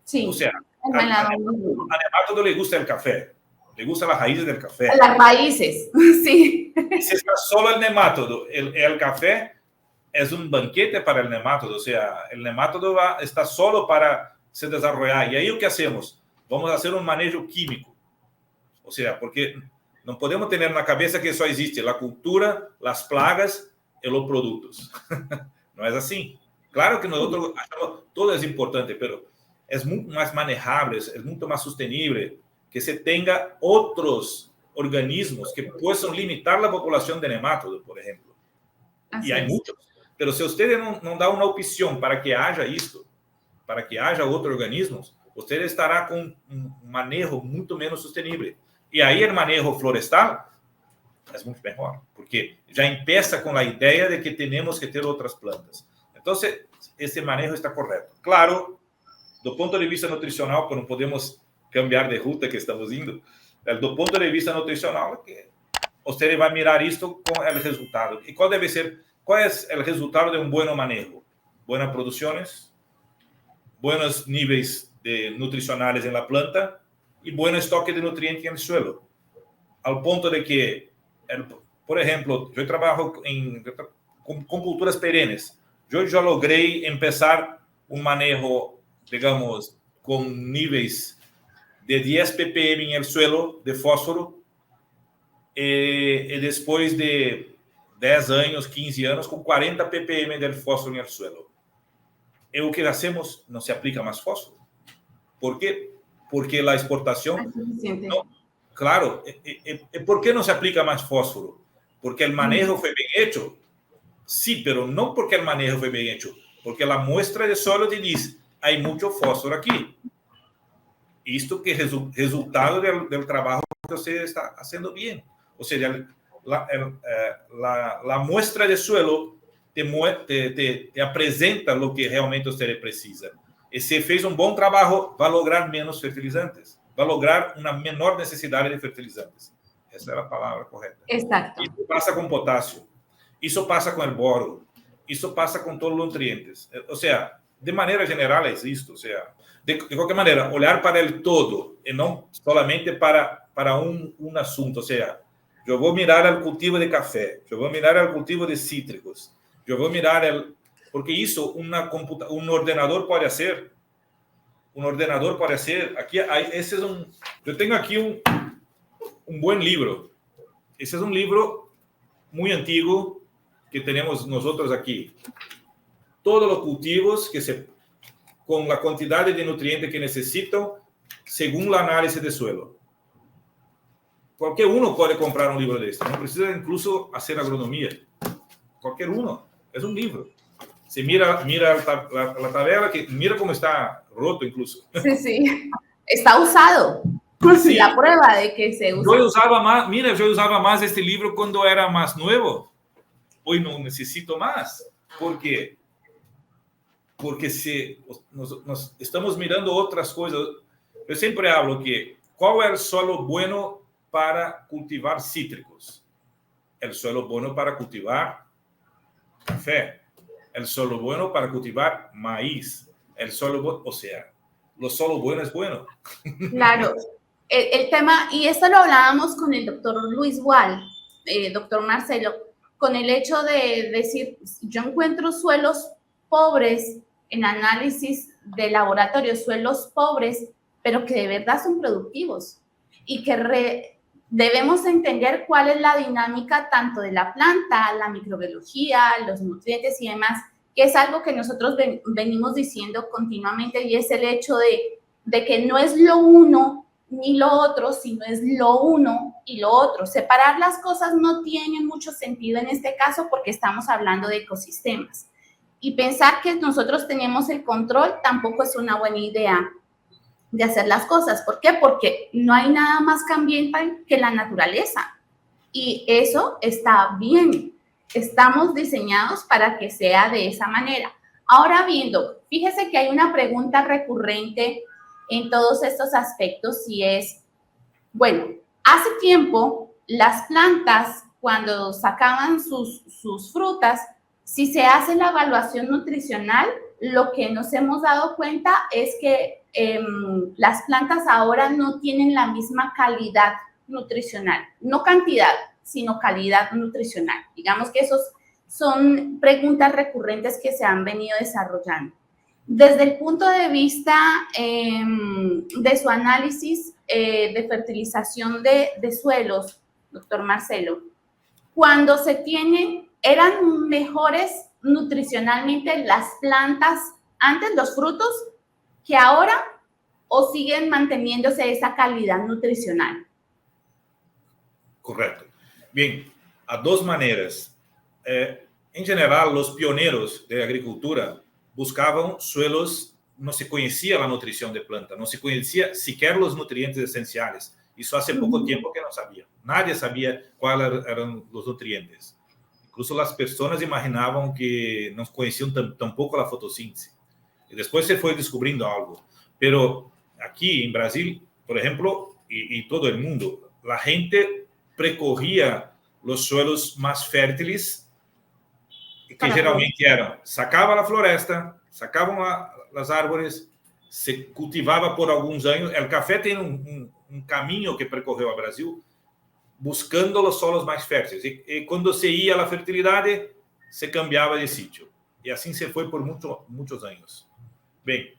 Speaker 2: Sí.
Speaker 1: O sea, al nemátodo le gusta el café, le gustan las raíces del café.
Speaker 2: Las raíces, sí.
Speaker 1: Si está solo el nemátodo, el café es un banquete para el nemátodo. O sea, el nemátodo está solo para se desarrollar. Y ahí, ¿qué hacemos? Vamos a hacer un manejo químico. O sea, porque no podemos tener en la cabeza que solo existe la cultura, las plagas y los productos. No es así. Claro que nosotros achamos todo es importante, pero es mucho más manejable, es mucho más sostenible que se tenga otros organismos que puedan limitar la población de nemátodos, por ejemplo.
Speaker 2: Así
Speaker 1: y hay muchos. Pero si usted no da una opción para que haya esto, para que haya otros organismos, usted estará con un manejo mucho menos sostenible. Y ahí el manejo florestal es mucho mejor, porque ya empieza con la idea de que tenemos que tener otras plantas. Entonces, ese manejo está correcto. Claro, do ponto de vista nutricional, que não podemos cambiar de ruta que estamos indo, do ponto de vista nutricional, que você vai mirar isto com o resultado. E qual é o resultado de um bom manejo? Buenas produções, buenos níveis nutricionais na planta e bom estoque de nutrientes no suelo. Ao ponto de que, por exemplo, eu trabalho com culturas perenes. Eu já logrei começar manejo, digamos, com níveis de 10 ppm no suelo de fósforo e depois de 10 anos, 15 anos, com 40 ppm de fósforo no suelo. E o que hacemos? Não se aplica mais fósforo. ¿Por quê? Porque a exportação... Não, claro. ¿Por qué no se aplica más fósforo? Porque el manejo fue bien hecho. Sí, pero no porque el manejo fue bien hecho. Porque la muestra de suelo te dice, hay mucho fósforo aquí. Esto que es resultado del trabajo que usted está haciendo bien. O sea, la muestra de suelo te apresenta lo que realmente usted precisa. E se fez bom trabalho, vai lograr menos fertilizantes. Vai lograr uma menor necessidade de fertilizantes. Essa é a palavra correta.
Speaker 2: Exato.
Speaker 1: Isso passa com potássio. Isso passa com el boro. Isso passa com todos os nutrientes. Ou seja, de maneira geral é isto. Ou seja, de qualquer maneira, olhar para o todo e não solamente para um assunto. Ou seja, eu vou mirar o cultivo de café, eu vou mirar o cultivo de cítricos, eu vou mirar porque isso ordenador pode fazer. Ordenador pode ser. Aqui, esse é eu tenho aqui bom livro. Esse é livro muito antigo que temos nós aqui. Todos os cultivos com a quantidade de nutrientes que necessitam, segundo a análise de suelo. Qualquer pode comprar livro desse. Não precisa incluso fazer agronomia. Qualquer é livro. Se mira a tabela, que mira como está roto incluso.
Speaker 2: Sí, sí. Está usado. Sí. La prueba de que se usa.
Speaker 1: Eu usava mais este livro quando era mais novo. Hoje não necessito mais. Por quê? Porque se nós estamos mirando outras coisas. Eu sempre falo que qual é o solo bueno para cultivar cítricos? O solo bueno para cultivar café. El solo bueno para cultivar maíz. El solo, o sea, lo solo bueno es bueno.
Speaker 2: Claro. El tema, y esto lo hablábamos con el doctor Luis Gual, doctor Marcelo, con el hecho de decir, yo encuentro suelos pobres en análisis de laboratorio, suelos pobres, pero que de verdad son productivos y que debemos entender cuál es la dinámica tanto de la planta, la microbiología, los nutrientes y demás, que es algo que nosotros venimos diciendo continuamente, y es el hecho de que no es lo uno ni lo otro, sino es lo uno y lo otro. Separar las cosas no tiene mucho sentido en este caso porque estamos hablando de ecosistemas. Y pensar que nosotros tenemos el control tampoco es una buena idea de hacer las cosas. ¿Por qué? Porque no hay nada más cambiante que la naturaleza. Y eso está bien. Estamos diseñados para que sea de esa manera. Ahora viendo, fíjese que hay una pregunta recurrente en todos estos aspectos y es, bueno, hace tiempo las plantas cuando sacaban sus frutas, si se hace la evaluación nutricional, lo que nos hemos dado cuenta es que las plantas ahora no tienen la misma calidad nutricional, no cantidad, sino calidad nutricional. Digamos que esos son preguntas recurrentes que se han venido desarrollando. Desde el punto de vista de su análisis de fertilización de suelos, doctor Marcelo, cuando se tienen, ¿eran mejores nutricionalmente las plantas antes, los frutos, que ahora, o siguen manteniéndose esa calidad nutricional?
Speaker 1: Correcto. Bien, a dos maneras. En general, los pioneros de agricultura buscavam suelos, não se conhecia a nutrição de planta, não se conhecia sequer os nutrientes essenciais. Isso há pouco tempo que não sabia. Nadie sabia quais eram os nutrientes. Incluso as pessoas imaginavam que não conheciam tampouco a fotossíntese. E depois se foi descobrindo algo. Pero aquí en Brasil, por ejemplo, y todo el mundo, la gente precorría los suelos más fértiles, que geralmente eram, sacava a floresta, sacavam as árvores, se cultivava por alguns anos. O café tem um caminho que percorreu o Brasil buscando os solos mais férteis. E quando se ia a fertilidade, se cambiava de sítio. E assim se foi por muitos anos. Bem,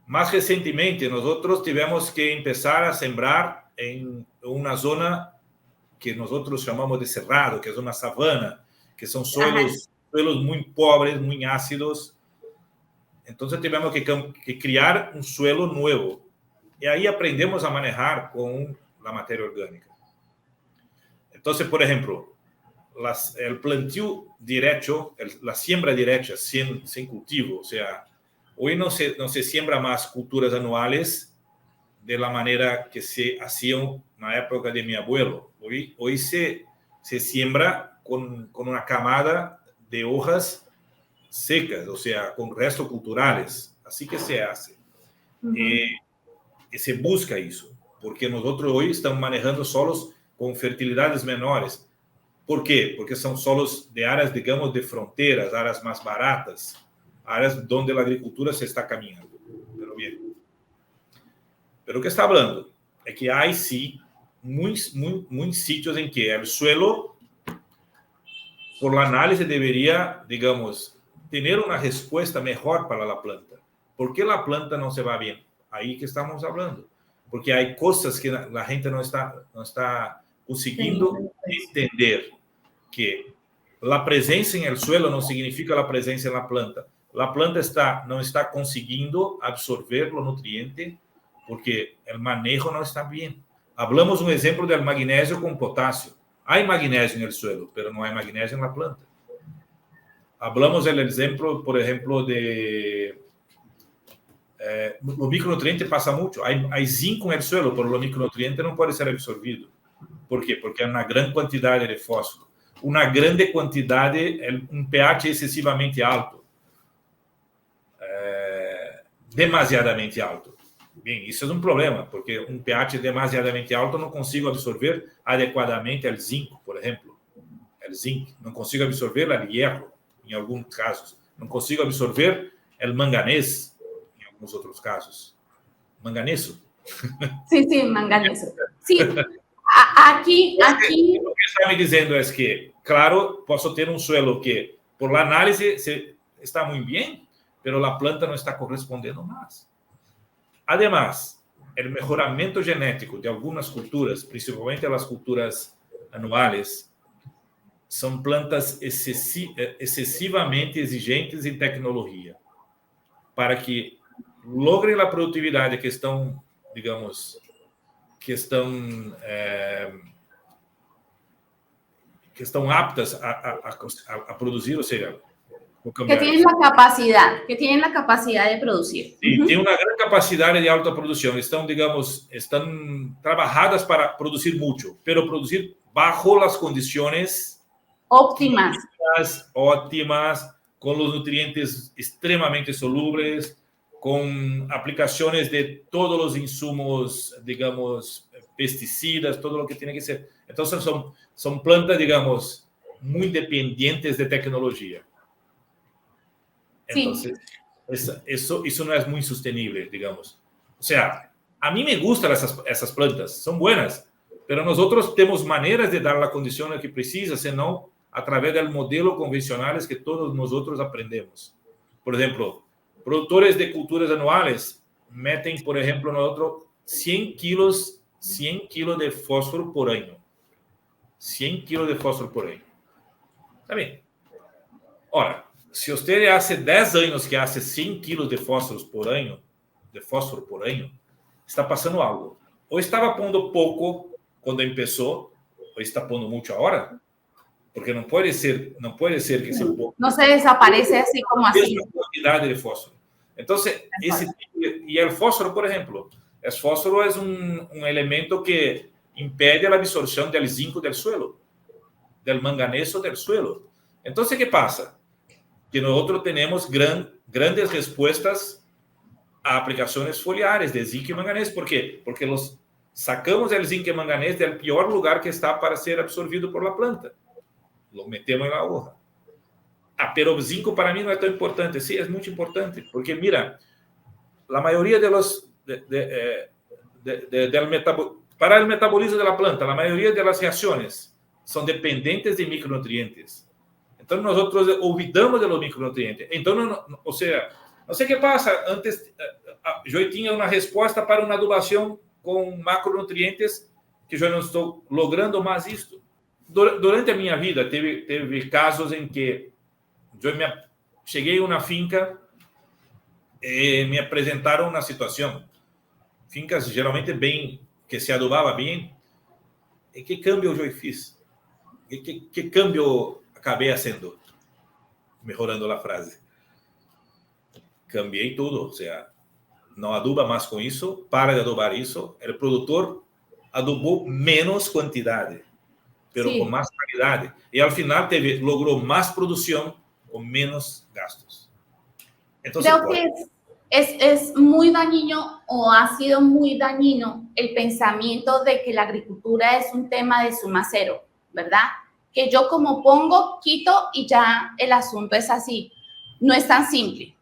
Speaker 1: mais recentemente, nós tivemos que começar a sembrar em uma zona que nós chamamos de cerrado, que é uma savana, que são suelos muito pobres, muito ácidos. Então, tivemos que criar um suelo novo. E aí aprendemos a manejar com a matéria orgânica. Então, por exemplo, o plantio direto, a siembra direta sem cultivo, ou seja, hoje não se siembra mais culturas anuais da maneira que se faziam na época de meu abuelo. Hoje se siembra com uma camada de hojas secas, ou seja, com restos culturais. Assim que se hace. E se busca isso, porque nós hoje estamos manejando solos com fertilidades menores. Por quê? Porque são solos de áreas, digamos, de fronteiras, áreas mais baratas, áreas onde a agricultura se está caminhando. Pero bien. Pero o que está falando é que há, sim, muitos sítios em que o suelo, por la análise, deveria, digamos, ter uma resposta melhor para a planta. ¿Por que a planta não se va bem? Aí que estamos falando. Porque há coisas que a gente não está conseguindo entender, que a presença em el suelo não significa a presença na planta. A planta não está conseguindo absorver o nutriente porque o manejo não está bem. Hablamos um exemplo do magnésio com potássio. Há magnésio no suelo, mas não há magnésio na planta. Hablamos do exemplo, por exemplo, de o micronutriente passa muito. Há zinco no suelo, mas o micronutriente não pode ser absorvido. Por quê? Porque há uma grande quantidade de fósforo, uma grande quantidade, pH excessivamente alto, demasiadamente alto. Bem, isso é um problema, porque pH demasiadamente alto não consigo absorver adequadamente o zinco, por exemplo. O zinco, não consigo absorver o hierro, em alguns casos. Não consigo absorver o manganês, em alguns outros casos. Manganeso?
Speaker 2: Sim, manganeso. Sim. Aqui.
Speaker 1: O que está me dizendo é que, claro, posso ter um suelo que, por la análise, está muito bem, mas a planta não está correspondendo mais. Además, o melhoramento genético de algumas culturas, principalmente as culturas anuais, são plantas excessivamente exigentes em tecnologia, para que logrem a produtividade que estão, digamos, que estão aptas a produzir, ou seja,
Speaker 2: que tienen la capacidad de producir.
Speaker 1: Sí, tienen una gran capacidad de alta producción. Están trabajadas para producir mucho, pero producir bajo las condiciones
Speaker 2: óptimas,
Speaker 1: con los nutrientes extremadamente solubles, con aplicaciones de todos los insumos, digamos, pesticidas, todo lo que tiene que ser. Entonces son plantas, digamos, muy dependientes de tecnología. Entonces, eso no es muy sostenible, digamos. O sea, a mí me gustan esas plantas, son buenas, pero nosotros tenemos maneras de dar la condición que precisa, senão a través del modelo convencionales que todos nosotros aprendemos. Por ejemplo, productores de culturas anuales meten, por ejemplo, nosotros 100 kilos de fósforo por año. 100 kilos de fósforo por año. ¿Está bien? Ahora, se você hace 10 anos que hace 100 kilos de fósforo por ano, está passando algo. Ou estava pondo pouco quando começou, ou está pondo muito agora, porque não pode ser que esse pouco
Speaker 2: não se desaparece assim como assim.
Speaker 1: Quantidade de fósforo. Então, e o fósforo, por exemplo, o fósforo é um elemento que impede a absorção do zinco do suelo, do manganeso do suelo. Então, o que passa? Que nosotros tenemos grandes respuestas a aplicaciones foliares de zinc y manganés. ¿Por qué? Porque sacamos el zinc y manganés del peor lugar que está para ser absorbido por la planta. Lo metemos en la hoja. Pero el zinc para mí no es tan importante. Sí, es muy importante, porque mira, la mayoría de los para el metabolismo de la planta, la mayoría de las reacciones son dependientes de micronutrientes. Entonces nosotros olvidamos de los micronutrientes. Entonces, o sea, no sé qué pasa. Antes yo tenía una respuesta para una adubación con macronutrientes que yo no estoy logrando más esto. Durante mi vida teve casos en que yo cheguei a una finca y me apresentaron una situación. Fincas geralmente bem, que se adubava bem. E que cambio eu fiz? Que cambio acabei fazendo? Mejorando a frase. Cambiei tudo, ou seja, não aduba mais com isso, para de adubar isso. O produtor adubou menos quantidade, pero com mais qualidade. E ao final logrou mais produção con menos gastos. Entonces,
Speaker 2: creo que es muy dañino o ha sido muy dañino el pensamiento de que la agricultura es un tema de suma cero, ¿verdad? Que yo como pongo, quito y ya el asunto es así. No es tan simple.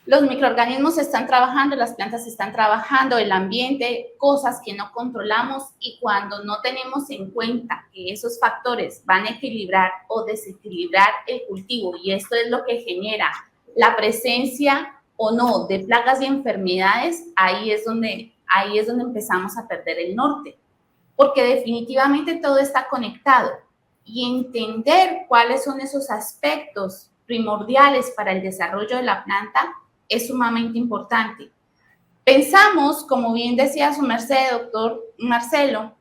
Speaker 2: Los microorganismos están trabajando, las plantas están trabajando, el ambiente, cosas que no controlamos, y cuando no tenemos en cuenta que esos factores van a equilibrar o desequilibrar el cultivo, y esto es lo que genera la presencia o no de plagas y enfermedades, ahí es donde empezamos a perder el norte, porque definitivamente todo está conectado, y entender cuáles son esos aspectos primordiales para el desarrollo de la planta es sumamente importante. Pensamos, como bien decía su merced, doctor Marcelo,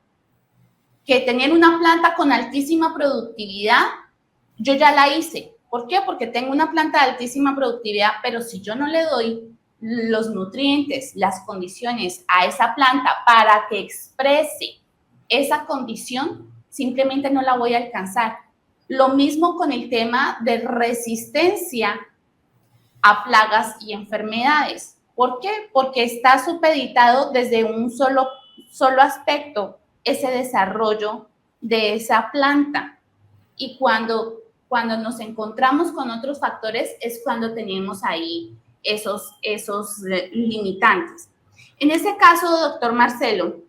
Speaker 2: que tener una planta con altísima productividad, yo ya la hice. ¿Por qué? Porque tengo una planta de altísima productividad, pero si yo no le doy los nutrientes, las condiciones a esa planta para que exprese esa condición, simplemente no la voy a alcanzar. Lo mismo con el tema de resistencia a plagas y enfermedades. ¿Por qué? Porque está supeditado desde un solo aspecto ese desarrollo de esa planta. Y cuando nos encontramos con otros factores es cuando tenemos ahí esos limitantes. En este caso, doctor Marcelo,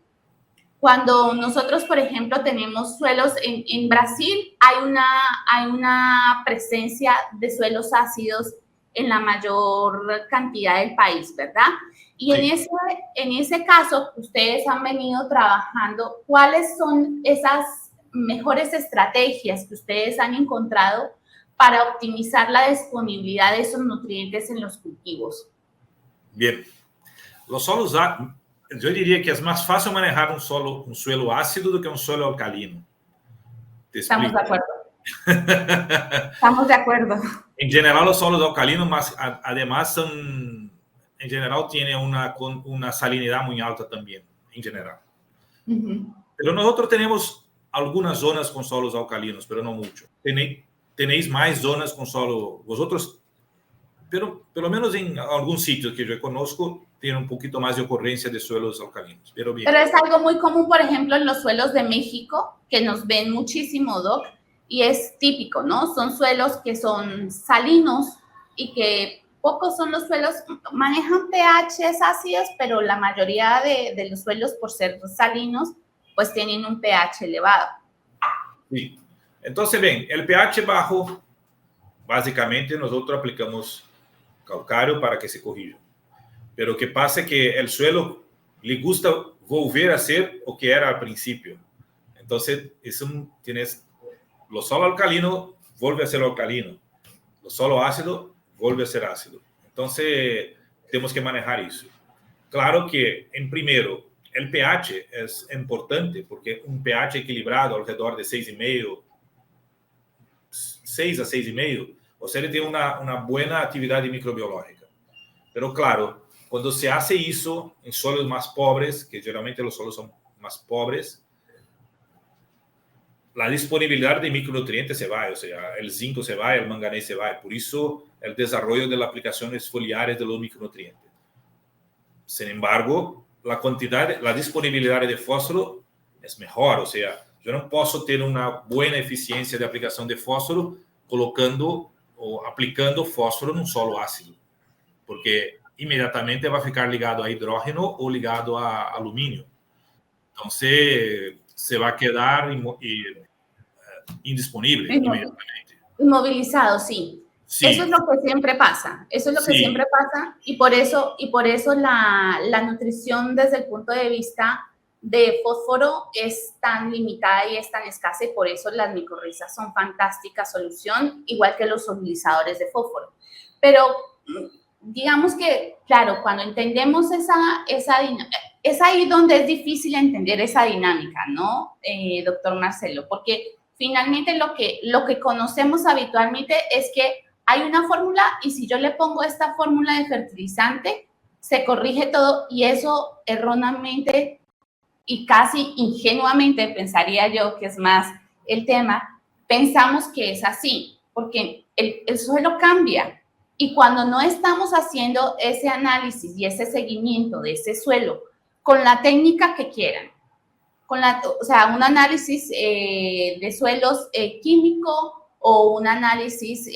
Speaker 2: cuando nosotros, por ejemplo, tenemos suelos en Brasil, hay una presencia de suelos ácidos en la mayor cantidad del país, ¿verdad? Y sí, en ese caso, ustedes han venido trabajando, ¿cuáles son esas mejores estrategias que ustedes han encontrado para optimizar la disponibilidad de esos nutrientes en los cultivos?
Speaker 1: Bien, los solos, yo diría que es más fácil manejar un suelo ácido do que un suelo alcalino.
Speaker 2: Estamos de acuerdo. Estamos de acuerdo.
Speaker 1: En general, los suelos alcalinos, además, en general, tienen una salinidad muy alta también, en general. Pero nosotros tenemos algunas zonas con suelos alcalinos, pero no mucho. Tenéis más zonas con suelo, vosotros, pero por lo menos en algún sitio que yo conozco, tiene un poquito más de ocurrencia de suelos alcalinos. Pero
Speaker 2: es algo muy común, por ejemplo, en los suelos de México, que nos ven muchísimo, Doc, y es típico, ¿no? Son suelos que son salinos y que pocos son los suelos, manejan pHs ácidos, pero la mayoría de los suelos, por ser salinos, pues tienen un pH elevado.
Speaker 1: Sí. Entonces, ven, el pH bajo, básicamente nosotros aplicamos calcário para que se corrija. Pero que pasa es que el suelo le gusta volver a ser lo que era al principio. Entonces, tienes lo solo alcalino, vuelve a ser alcalino. Lo solo ácido, vuelve a ser ácido. Entonces, tenemos que manejar eso. Claro que, en primero, el pH es importante, porque un pH equilibrado alrededor de 6,5, 6 a 6,5, o sea, ele tem uma boa atividade microbiológica. Pero, claro, quando se hace isso em solos mais pobres, que geralmente os solos são mais pobres, a disponibilidade de micronutrientes se vai, ou seja, o zinco se vai, o manganês se vai. Por isso, o desenvolvimento das aplicações foliares de los micronutrientes. Sin embargo, la disponibilidad de fósforo es mejor. O sea, yo no puedo tener una buena eficiencia de aplicación de fósforo colocando o aplicando fósforo en un solo ácido, porque inmediatamente va a ficar ligado a hidrógeno o ligado a aluminio. Entonces, se va a quedar indisponible inmediatamente.
Speaker 2: Inmovilizado, sí. Sí. Eso es lo que siempre pasa. Eso es lo que siempre pasa. Y por eso la nutrición desde el punto de vista de fósforo es tan limitada y es tan escasa, y por eso las micorrizas son fantástica solución, igual que los solubilizadores de fósforo. Pero digamos que, claro, cuando entendemos esa dinámica, es ahí donde es difícil entender esa dinámica, ¿no, doctor Marcelo? Porque finalmente lo que conocemos habitualmente es que hay una fórmula y si yo le pongo esta fórmula de fertilizante, se corrige todo, y eso erróneamente y casi ingenuamente, pensaría yo que es más el tema, pensamos que es así, porque el suelo cambia, y cuando no estamos haciendo ese análisis y ese seguimiento de ese suelo con la técnica que quieran, o sea, un análisis de suelos químico o un análisis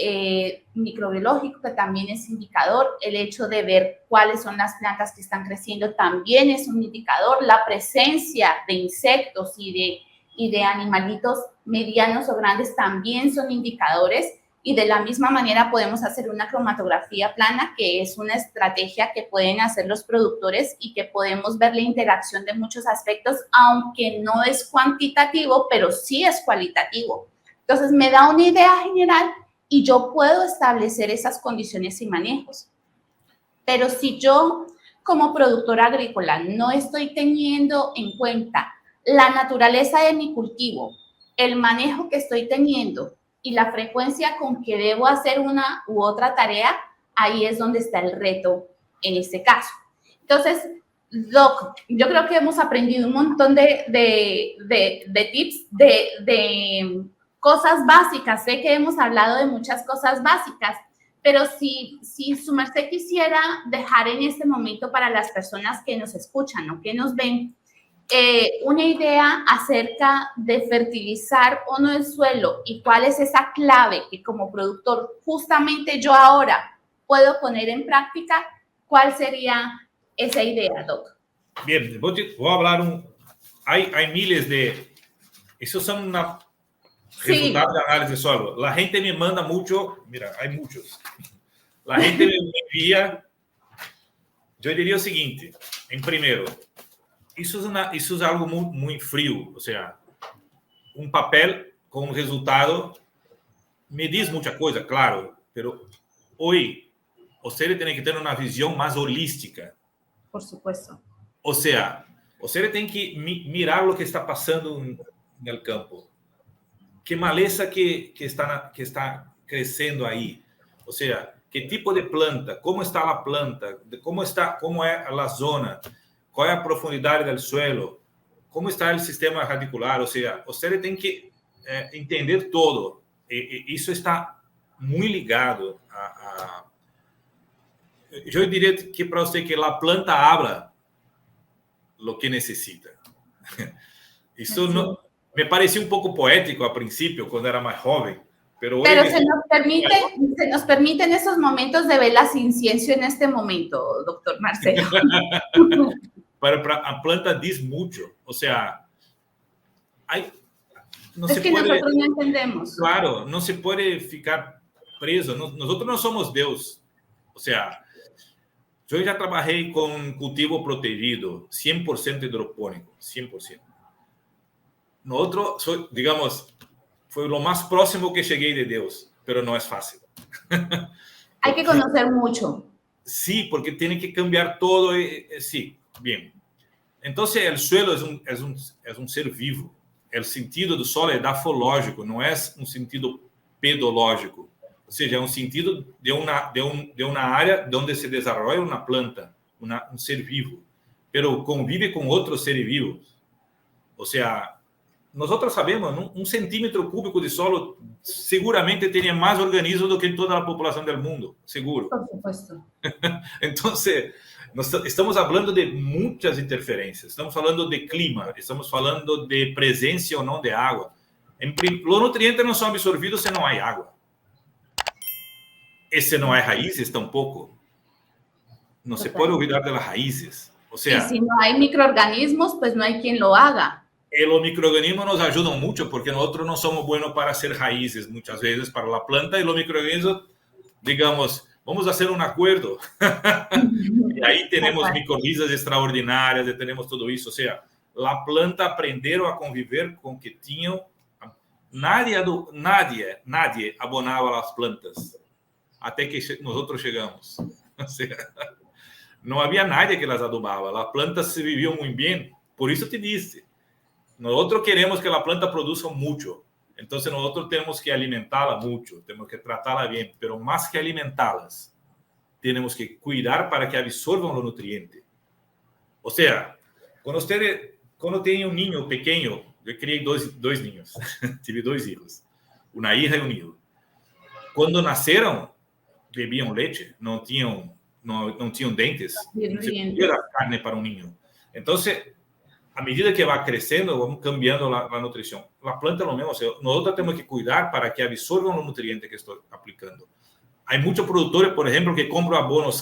Speaker 2: microbiológico, que también es indicador. El hecho de ver cuáles son las plantas que están creciendo también es un indicador. La presencia de insectos y de animalitos medianos o grandes también son indicadores. Y de la misma manera podemos hacer una cromatografía plana, que es una estrategia que pueden hacer los productores y que podemos ver la interacción de muchos aspectos, aunque no es cuantitativo, pero sí es cualitativo. Entonces me da una idea general y yo puedo establecer esas condiciones y manejos. Pero si yo, como productora agrícola, no estoy teniendo en cuenta la naturaleza de mi cultivo, el manejo que estoy teniendo y la frecuencia con que debo hacer una u otra tarea, ahí es donde está el reto en este caso. Entonces, Doc, yo creo que hemos aprendido un montón de tips, de cosas básicas. Sé que hemos hablado de muchas cosas básicas, pero si su merced quisiera dejar en este momento para las personas que nos escuchan o que nos ven, una idea acerca de fertilizar o no el suelo y cuál es esa clave que como productor justamente yo ahora puedo poner en práctica, ¿cuál sería esa idea, Doc?
Speaker 1: Bien, voy a hablar hay miles de... Esos son resultados de análisis de suelo. La gente me manda mucho, mira, hay muchos. La gente me envía, yo diría lo siguiente, en primero, eso es algo muy frío, o sea, un papel con un resultado me dice mucha cosa, claro, pero hoy usted tiene que tener una visión más holística.
Speaker 2: Por supuesto.
Speaker 1: O sea, usted tiene que mirar lo que está pasando en el campo. ¿Qué maleza que está creciendo ahí? O sea, ¿qué tipo de planta? ¿Cómo está la planta? ¿Cómo es la zona? ¿Cuál es la profundidad del suelo? ¿Cómo está el sistema radicular? O sea, usted tiene que entender todo. Eso está muy ligado yo diría que para usted que la planta habla lo que necesita. Eso no, me parecía un poco poético al principio, cuando era más joven. Pero
Speaker 2: se nos permite en esos momentos de vela sin incienso en este momento, doctor Marcelo.
Speaker 1: Pero a planta dice mucho. O sea,
Speaker 2: nosotros no entendemos.
Speaker 1: Claro, no se puede ficar preso. Nosotros no somos Dios. O sea, yo ya trabajé con cultivo protegido, 100% hidropónico, 100%. Nosotros, digamos, fue lo más próximo que llegué de Dios, pero no es fácil.
Speaker 2: Hay que conocer mucho.
Speaker 1: Sí, porque tiene que cambiar todo. Sí, bien. Entonces, el suelo es un ser vivo. El sentido do solo é dafológico, não é um sentido pedológico. Ou seja, é um sentido de uma área onde se desenvolve uma planta, um ser vivo, pero convive com outros seres vivos. Ou seja, nós sabemos, um centímetro cúbico de solo seguramente teria mais organismos do que toda a população do mundo, seguro.
Speaker 2: Por supuesto.
Speaker 1: Então, Nós estamos falando de muitas interferências. Estamos falando de clima, estamos falando de presença ou não de água. Os nutrientes não são absorvidos se não há água. E se não há raízes, tampouco. Não se pode olvidar das raízes. O sea,
Speaker 2: y si no hay microorganismos, pues no hay quien lo haga.
Speaker 1: Los microorganismos nos ayudan mucho porque nosotros no somos buenos para hacer raíces muchas veces para la planta y los microorganismos, digamos, vamos a hacer un acuerdo. Y ahí tenemos micorrizas extraordinarias, y tenemos todo eso. O sea, la planta aprendieron a conviver con que tinham... Nadie abonava las plantas até que nosotros chegamos. O sea, não havia nadie que las adubava. Las plantas se viviam muito bem. Por isso te disse, nosotros queremos que la planta produza mucho. Entonces nosotros tenemos que alimentarla mucho, tenemos que tratarla bien, pero más que alimentarlas, tenemos que cuidar para que absorban los nutrientes. O sea, cuando tenía un niño pequeño, yo crié dos niños, tuve 2 hijos, una hija y un hijo. Cuando nacieron, bebían leche, no tinham dentes, no se podía dar carne para un niño. Entonces, a medida que va crescendo, vamos cambiando a nutrição. A planta é o mesmo. Nós temos que cuidar para que absorvam os nutrientes que estou aplicando. Há muitos produtores, por exemplo, que compram abonos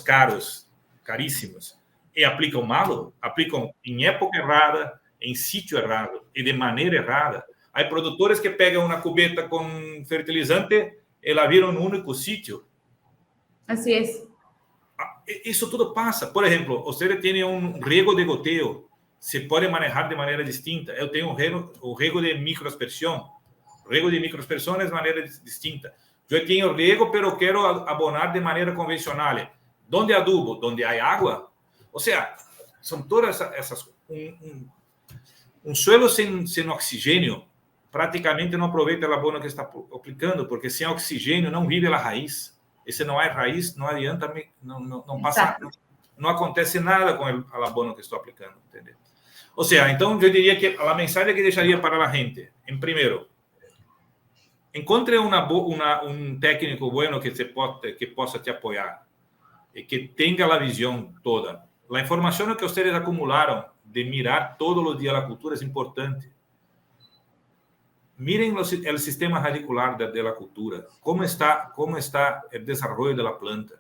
Speaker 1: caríssimos, e aplicam mal, aplicam em época errada, em sítio errado e de maneira errada. Há produtores que pegam uma cubeta com fertilizante e la viram no único sítio.
Speaker 2: Assim é.
Speaker 1: Isso tudo passa. Por exemplo, você tem um riego de goteo. Se pode manejar de maneira distinta. Eu tenho o rego de microaspersão. O rego de microaspersão é de maneira distinta. Eu tenho rego, pero quero abonar de maneira convencional. Onde adubo? Onde há água? Ou seja, são todas essas... suelo sem oxigênio praticamente não aproveita o abono que está aplicando, porque sem oxigênio não vive a raiz. E se não há raiz, não adianta, não passa, não acontece nada com o abono que estou aplicando, entendeu? Ou seja, então eu diria que a mensagem que deixaria para a gente, em primeiro, encontre um técnico bueno que possa te apoiar e que tenha a visão toda. A informação que vocês acumularam de mirar todos os dias a cultura é importante. Miren o sistema radicular da cultura, como está o desenvolvimento da planta,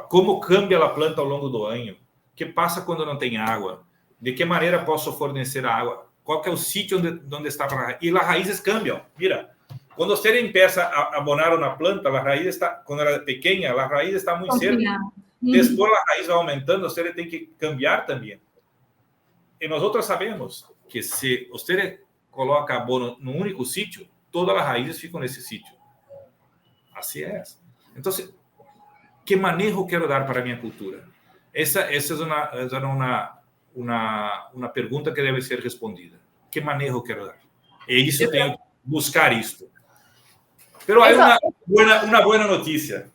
Speaker 1: como cambia a planta ao longo do ano, o que passa quando não tem água, de que maneira posso fornecer a água, qual é o sítio onde está a raiz, e as raízes cambiam. Mira, quando você começa a abonar uma planta, a raiz está, quando ela é pequena, a raiz está muito cerca. Depois a raiz vai aumentando, você tem que cambiar também. E nós sabemos que se você coloca abono no único sítio, todas as raízes ficam nesse sítio. Assim é. Então, que manejo quero dar para a minha cultura? Essa é uma pergunta que deve ser respondida. Que manejo quero dar? E isso tenho que buscar isto. Pero há uma boa notícia.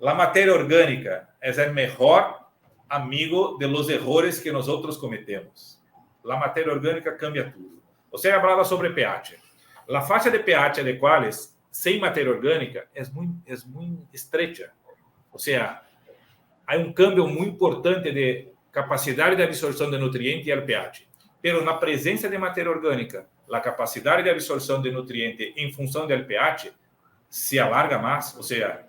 Speaker 1: A matéria orgânica é o melhor amigo de los errores que nós cometemos. A matéria orgânica cambia tudo. Você falava sobre pH. A faixa de pH adequada sem matéria orgânica é muito estreita. Ou seja, há câmbio muito importante de capacidade de absorção de nutrientes e o pH. Pero na presença de matéria orgânica, a capacidade de absorção de nutrientes em função do pH se alarga mais, ou seja,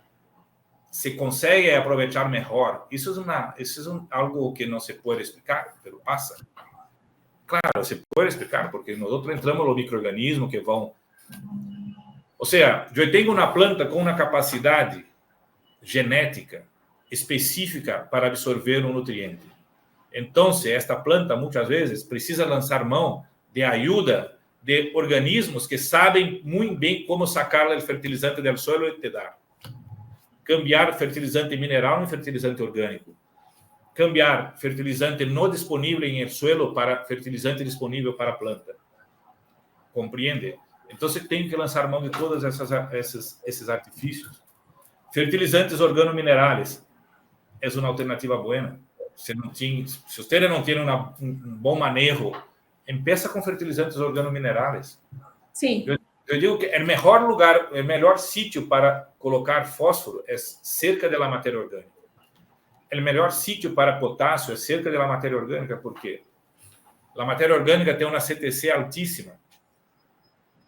Speaker 1: se consegue aproveitar melhor. Isso é algo que não se pode explicar, pero passa. Claro, se pode explicar, porque nós entramos no microorganismo que vão... Ou seja, eu tenho uma planta com uma capacidade genética específica para absorver um nutriente. Então, esta planta, muitas vezes, precisa lançar mão de ajuda de organismos que sabem muito bem como sacar o fertilizante do solo e te dar. Cambiar fertilizante mineral em fertilizante orgânico. Cambiar fertilizante não disponível em el suelo para fertilizante disponível para a planta. Compreende? Então, você tem que lançar mão de todos esses artifícios. Fertilizantes organominerais é uma alternativa boa. Se você não tem um bom manejo, empieza com fertilizantes organominerais.
Speaker 2: Sim.
Speaker 1: Eu digo que o melhor lugar, o melhor sítio para colocar fósforo é cerca da matéria orgânica. el mejor sitio para potasio es cerca de la materia orgánica, porque la materia orgánica tiene una CTC altísima.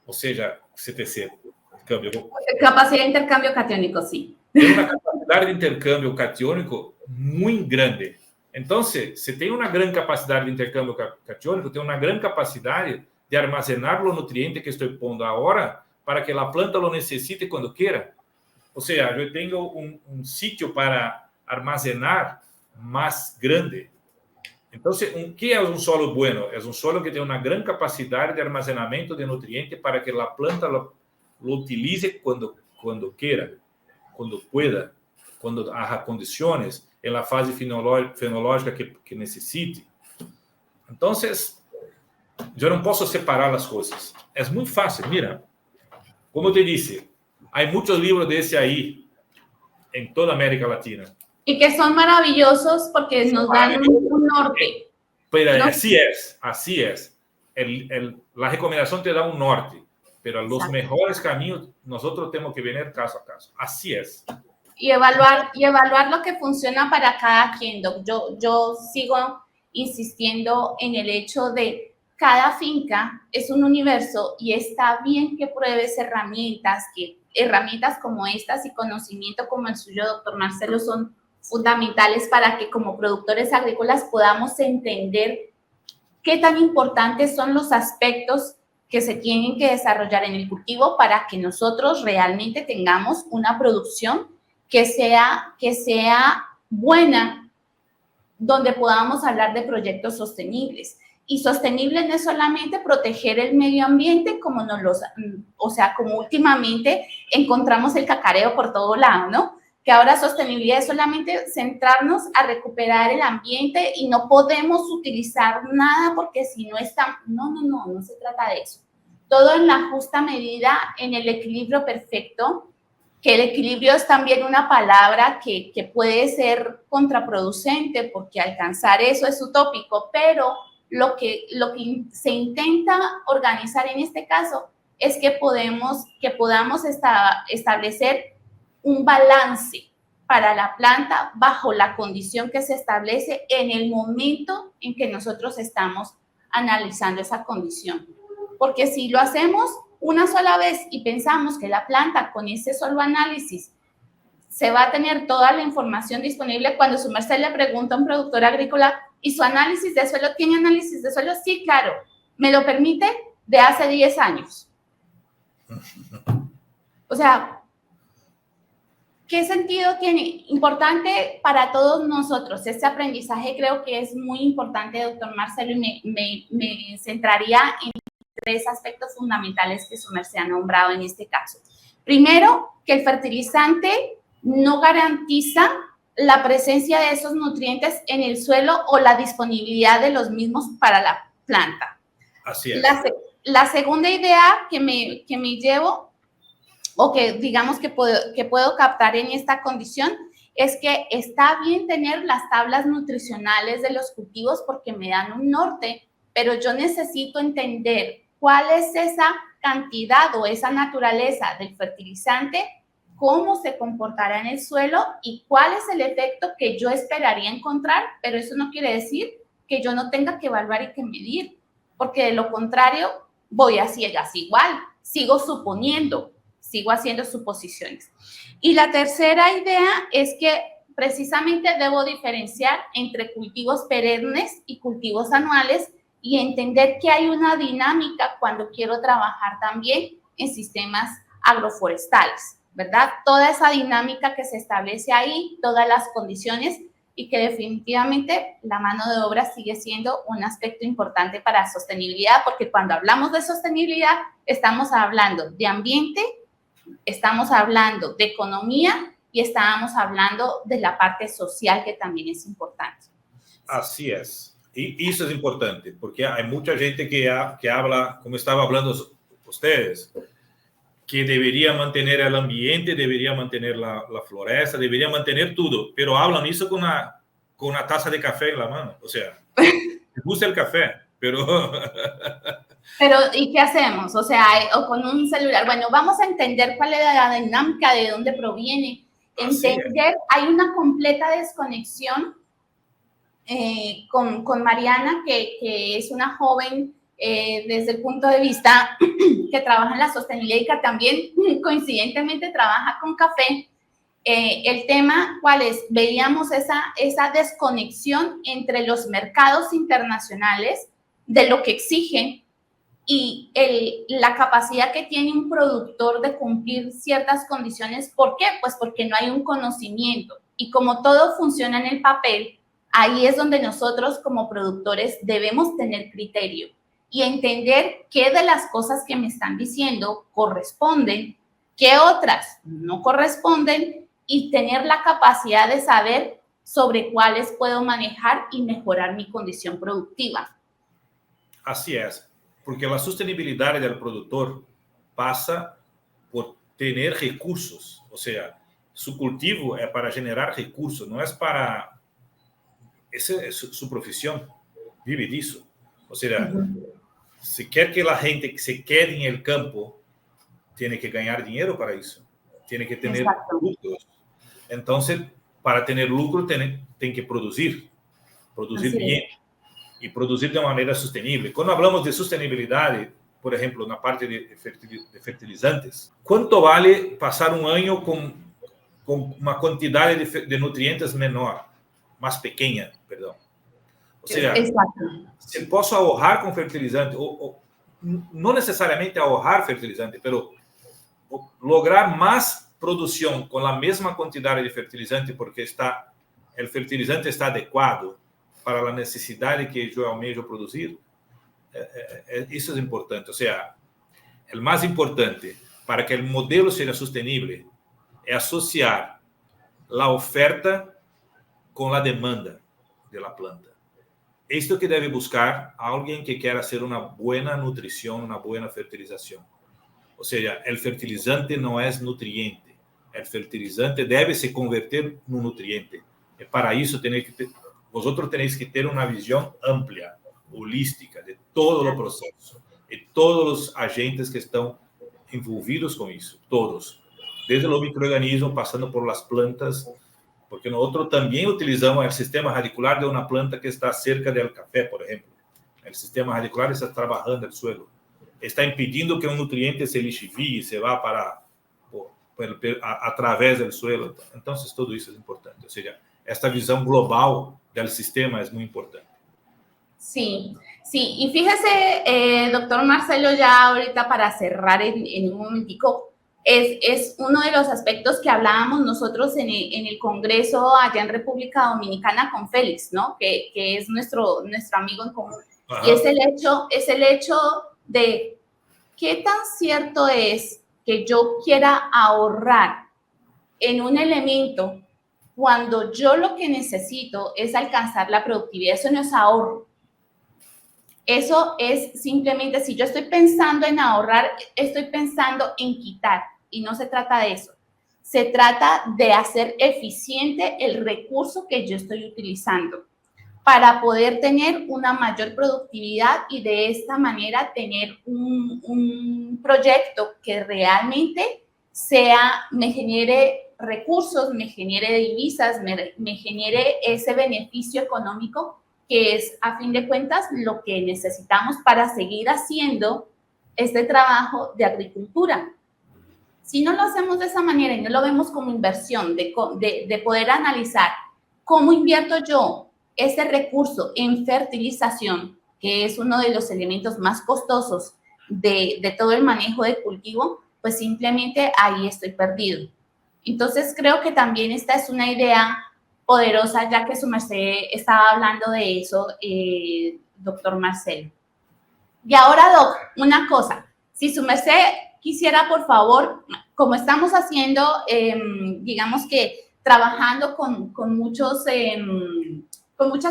Speaker 1: O sea, CTC, cambio.
Speaker 2: Capacidad de intercambio catiónico, sí.
Speaker 1: Tiene una capacidad de intercambio catiónico muy grande. Entonces, si tiene una gran capacidad de intercambio catiónico, tiene una gran capacidad de armazenar los nutrientes que estoy poniendo ahora para que la planta lo necesite cuando quiera. O sea, yo tengo un sitio para armazenar más grande. Entonces, ¿qué es un suelo bueno? Es un suelo que tiene una gran capacidad de almacenamiento de nutrientes para que la planta lo utilice cuando quiera, cuando pueda, cuando haya condiciones en la fase fenológica que necesite. Entonces, yo no puedo separar las cosas. Es muy fácil. Mira, como te dije, hay muchos libros de ese ahí en toda América Latina.
Speaker 2: Y que son maravillosos porque nos dan un norte.
Speaker 1: Pero ¿no? Así es. La recomendación te da un norte, pero los Exacto. Mejores caminos nosotros tenemos que venir caso a caso. Así es.
Speaker 2: Y evaluar lo que funciona para cada quien. Yo sigo insistiendo en el hecho de cada finca es un universo y está bien que pruebes herramientas como estas y conocimiento como el suyo, doctor Marcelo, son fundamentales para que como productores agrícolas podamos entender qué tan importantes son los aspectos que se tienen que desarrollar en el cultivo para que nosotros realmente tengamos una producción que sea buena, donde podamos hablar de proyectos sostenibles. Y sostenible no es solamente proteger el medio ambiente, como como últimamente encontramos el cacareo por todo lado, ¿no? Que ahora sostenibilidad es solamente centrarnos a recuperar el ambiente y no podemos utilizar nada porque si no está... No se trata de eso. Todo en la justa medida, en el equilibrio perfecto, que el equilibrio es también una palabra que puede ser contraproducente porque alcanzar eso es utópico, pero lo que se intenta organizar en este caso es que podamos establecer un balance para la planta bajo la condición que se establece en el momento en que nosotros estamos analizando esa condición. Porque si lo hacemos una sola vez y pensamos que la planta con ese solo análisis se va a tener toda la información disponible, cuando su merced le pregunta a un productor agrícola, ¿y su análisis de suelo tiene análisis de suelo? Sí, claro, me lo permite de hace 10 años. O sea, ¿qué sentido tiene? Importante para todos nosotros. Este aprendizaje creo que es muy importante, doctor Marcelo, y me centraría en 3 aspectos fundamentales que su merced ha nombrado en este caso. Primero, que el fertilizante no garantiza la presencia de esos nutrientes en el suelo o la disponibilidad de los mismos para la planta.
Speaker 1: Así es.
Speaker 2: La segunda idea que me llevo, o que digamos que puedo captar en esta condición, es que está bien tener las tablas nutricionales de los cultivos porque me dan un norte, pero yo necesito entender cuál es esa cantidad o esa naturaleza del fertilizante, cómo se comportará en el suelo y cuál es el efecto que yo esperaría encontrar, pero eso no quiere decir que yo no tenga que evaluar y que medir, porque de lo contrario voy a ciegas igual, sigo suponiendo, sigo haciendo suposiciones. Y la tercera idea es que precisamente debo diferenciar entre cultivos perennes y cultivos anuales y entender que hay una dinámica cuando quiero trabajar también en sistemas agroforestales, ¿verdad? Toda esa dinámica que se establece ahí, todas las condiciones y que definitivamente la mano de obra sigue siendo un aspecto importante para sostenibilidad, porque cuando hablamos de sostenibilidad estamos hablando de ambiente, estamos hablando de economía y estamos hablando de la parte social que también es importante.
Speaker 1: Así es. Y eso es importante, porque hay mucha gente que habla, como estaba hablando ustedes, que debería mantener el ambiente, debería mantener la floresta, debería mantener todo, pero hablan eso con una taza de café en la mano. O sea, me gusta el café, pero...
Speaker 2: Pero, ¿y qué hacemos? O sea, o con un celular. Bueno, vamos a entender cuál es la dinámica, de dónde proviene. Entender, hay una completa desconexión con Mariana, que es una joven desde el punto de vista que trabaja en la sostenibilidad y que también coincidentemente trabaja con café. El tema, ¿cuál es? Veíamos esa desconexión entre los mercados internacionales, de lo que exigen, y la capacidad que tiene un productor de cumplir ciertas condiciones. ¿Por qué? Pues porque no hay un conocimiento. Y como todo funciona en el papel, ahí es donde nosotros como productores debemos tener criterio y entender qué de las cosas que me están diciendo corresponden, qué otras no corresponden, y tener la capacidad de saber sobre cuáles puedo manejar y mejorar mi condición productiva.
Speaker 1: Así es, porque la sostenibilidad del productor pasa por tener recursos, o sea, su cultivo es para generar recursos, no es para... Esa es su profesión, vive disso. O sea, si quer que la gente se quede en el campo, tiene que ganar dinero para eso, tiene que tener lucros. Entonces, para tener lucro, tiene que producir bien y producir de manera sostenible. Cuando hablamos de sostenibilidad, por ejemplo, en la parte de fertilizantes, ¿cuánto vale pasar un año con una cantidad de nutrientes menor, más pequeña, perdón? O sea, si posso ahorrar con fertilizante, o no necesariamente ahorrar fertilizante, pero lograr más producción con la misma cantidad de fertilizante, porque el fertilizante está adecuado para la necesidad que yo almejo producir, eso es importante. O sea, el más importante para que el modelo sea sostenible es asociar la oferta con la demanda de la planta. Esto que debe buscar alguien que quiera hacer una buena nutrición, una buena fertilización. O sea, el fertilizante no es nutriente. El fertilizante debe se convertir en un nutriente. Y para eso vosotros tenéis que tener una visión amplia, holística, de todo el proceso, de todos los agentes que están envolvidos con eso, todos. Desde los microorganismos, pasando por las plantas, porque nosotros también utilizamos el sistema radicular de una planta que está cerca del café, por ejemplo. El sistema radicular está trabajando el suelo. Está impedindo que un nutriente se lixivie, se vá a través del suelo. Entonces, todo eso es importante. O sea, esta visión global del sistema es muy importante.
Speaker 2: Sí, sí. Y fíjese, doctor Marcelo, ya ahorita para cerrar en un momentico, es uno de los aspectos que hablábamos nosotros en el Congreso allá en República Dominicana con Félix, ¿no? Que es nuestro amigo en común. Ajá. Y es el hecho de qué tan cierto es que yo quiera ahorrar en un elemento cuando yo lo que necesito es alcanzar la productividad. Eso no es ahorro. Eso es simplemente, si yo estoy pensando en ahorrar, estoy pensando en quitar, y no se trata de eso. Se trata de hacer eficiente el recurso que yo estoy utilizando para poder tener una mayor productividad y de esta manera tener un proyecto que realmente me genere recursos, me genere divisas, me genere ese beneficio económico que es, a fin de cuentas, lo que necesitamos para seguir haciendo este trabajo de agricultura. Si no lo hacemos de esa manera y no lo vemos como inversión, de poder analizar cómo invierto yo ese recurso en fertilización, que es uno de los elementos más costosos de todo el manejo de cultivo, pues simplemente ahí estoy perdido. Entonces, creo que también esta es una idea poderosa, ya que su merced estaba hablando de eso, doctor Marcelo. Y ahora, Doc, una cosa, si su merced quisiera, por favor, como estamos haciendo, digamos que trabajando con muchas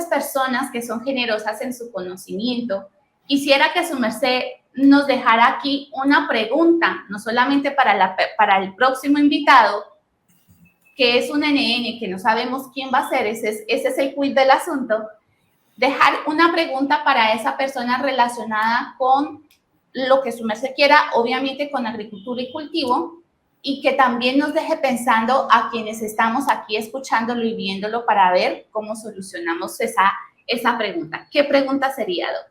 Speaker 2: personas que son generosas en su conocimiento, quisiera que su merced nos dejara aquí una pregunta, no solamente para el próximo invitado, que es un NN, que no sabemos quién va a ser, ese es el quiz del asunto, dejar una pregunta para esa persona relacionada con lo que su merced quiera, obviamente con agricultura y cultivo, y que también nos deje pensando a quienes estamos aquí escuchándolo y viéndolo para ver cómo solucionamos esa pregunta. ¿Qué pregunta sería, Doc?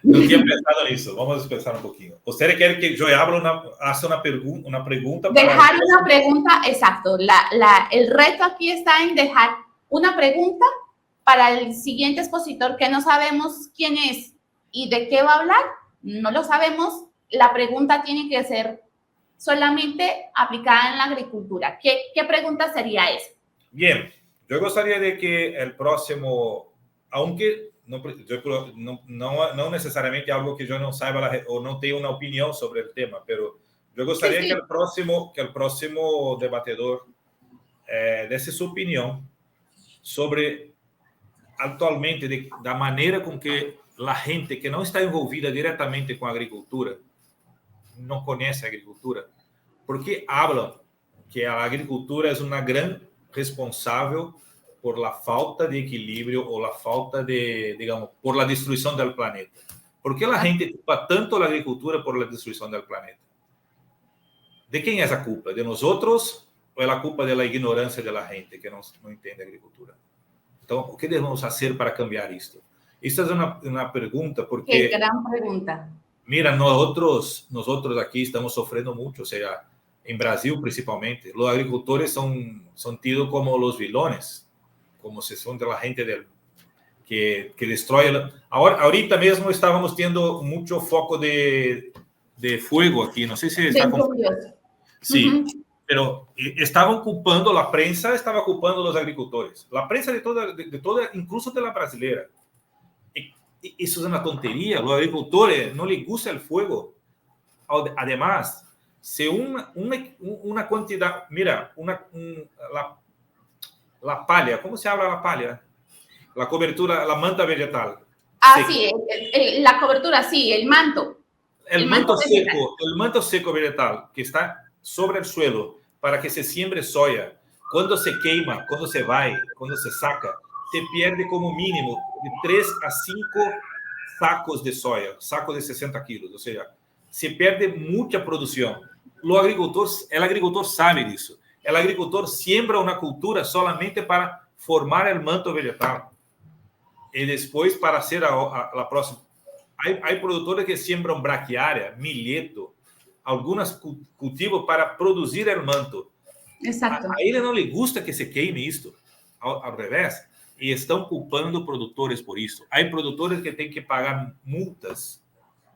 Speaker 1: No tinha pensado nisso. Vamos pensar um pouquinho. Você quer que eu abra uma pergunta?
Speaker 2: Dejar una pregunta, exacto. El reto aquí está en dejar una pregunta para el siguiente expositor que no sabemos quién es y de qué va a hablar. No lo sabemos. La pregunta tiene que ser solamente aplicada en la agricultura. ¿Qué pregunta sería esa?
Speaker 1: Bien, yo gostaria de que el próximo, aunque não necessariamente algo que eu não saiba ou não tenha uma opinião sobre o tema, pero eu gostaria que o próximo debatedor desse sua opinião sobre atualmente da maneira com que a gente que não está envolvida diretamente com a agricultura, não conhece a agricultura, porque hablam que a agricultura é uma grande responsável por la falta de equilibrio o la falta de, digamos, por la destrucción del planeta. ¿Por qué la gente culpa tanto la agricultura por la destrucción del planeta? ¿De quién es la culpa? ¿De nosotros o es la culpa de la ignorancia de la gente que no entiende agricultura? Entonces, ¿qué debemos hacer para cambiar esto? Esta es una pregunta porque...
Speaker 2: Qué gran pregunta.
Speaker 1: Mira, nosotros aquí estamos sufriendo mucho, o sea, en Brasil principalmente, los agricultores son tidos como los vilones, como se son de la gente que destrói. Ahorita mesmo estávamos tendo mucho foco de fuego aquí. No sé si está con... Sí, pero estaban culpando, la prensa estaba culpando a los agricultores. La prensa de toda, incluso de la brasileira. Eso es una tontería. Los agricultores no les gusta el fuego. Además, si una cantidad... Mira, la palla, ¿cómo se habla la palla? La cobertura, la manta vegetal.
Speaker 2: Sí, la cobertura, sí, el manto.
Speaker 1: El manto seco, el manto seco vegetal que está sobre el suelo para que se siembre soya. Cuando se quema, cuando se va, cuando se saca, se pierde como mínimo de 3 a 5 sacos de soya, sacos de 60 kilos. O sea, se pierde mucha producción. El agricultor sabe disso. El agricultor siembra una cultura solamente para formar el manto vegetal y después para hacer la próxima. Hay productores que siembran braquiária, milheto, algunos cultivos para producir el manto.
Speaker 2: Exacto.
Speaker 1: A ele no le gusta que se queme esto, al revés, y están culpando productores por eso. Hay productores que tienen que pagar multas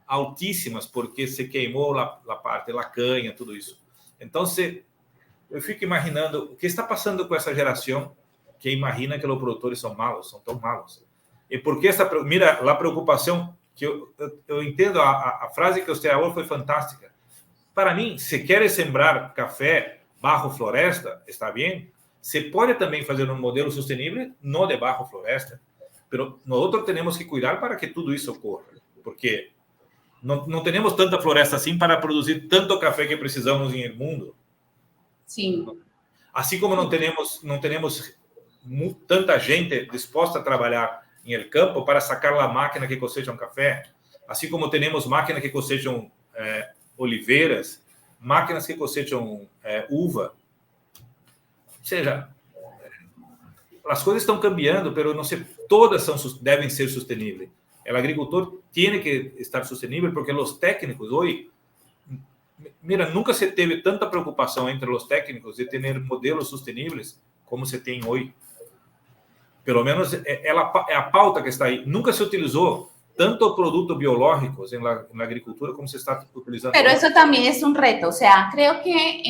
Speaker 1: altísimas porque se queimou la parte, la caña, todo eso. Entonces, eu fico imaginando o que está passando com essa geração que imagina que os produtores são malos, são tão malos. E por que mira, a preocupação que eu entendo, a frase que você falou foi fantástica. Para mim, se quer sembrar café bajo floresta, está bem. Se pode também fazer um modelo sustentável, não de bajo floresta. Mas nós temos que cuidar para que tudo isso ocorra, porque não temos tanta floresta assim para produzir tanto café que precisamos no mundo.
Speaker 2: Sim.
Speaker 1: Assim como não temos tanta gente disposta a trabalhar em el campo para sacar a máquina que cosecha café, assim como temos máquinas que cosecham oliveiras, máquinas que cosecham uva. Ou seja, as coisas estão cambiando, mas não sei, todas devem ser sustentáveis. O agricultor tem que estar sustentável porque os técnicos hoje... Mira, nunca se teve tanta preocupação entre os técnicos de ter modelos sustentáveis como se tem hoje. Pelo menos é a pauta que está aí. Nunca se utilizou tanto produtos biológicos na agricultura como se está utilizando.
Speaker 2: Pero eso también es un reto. O sea, creo que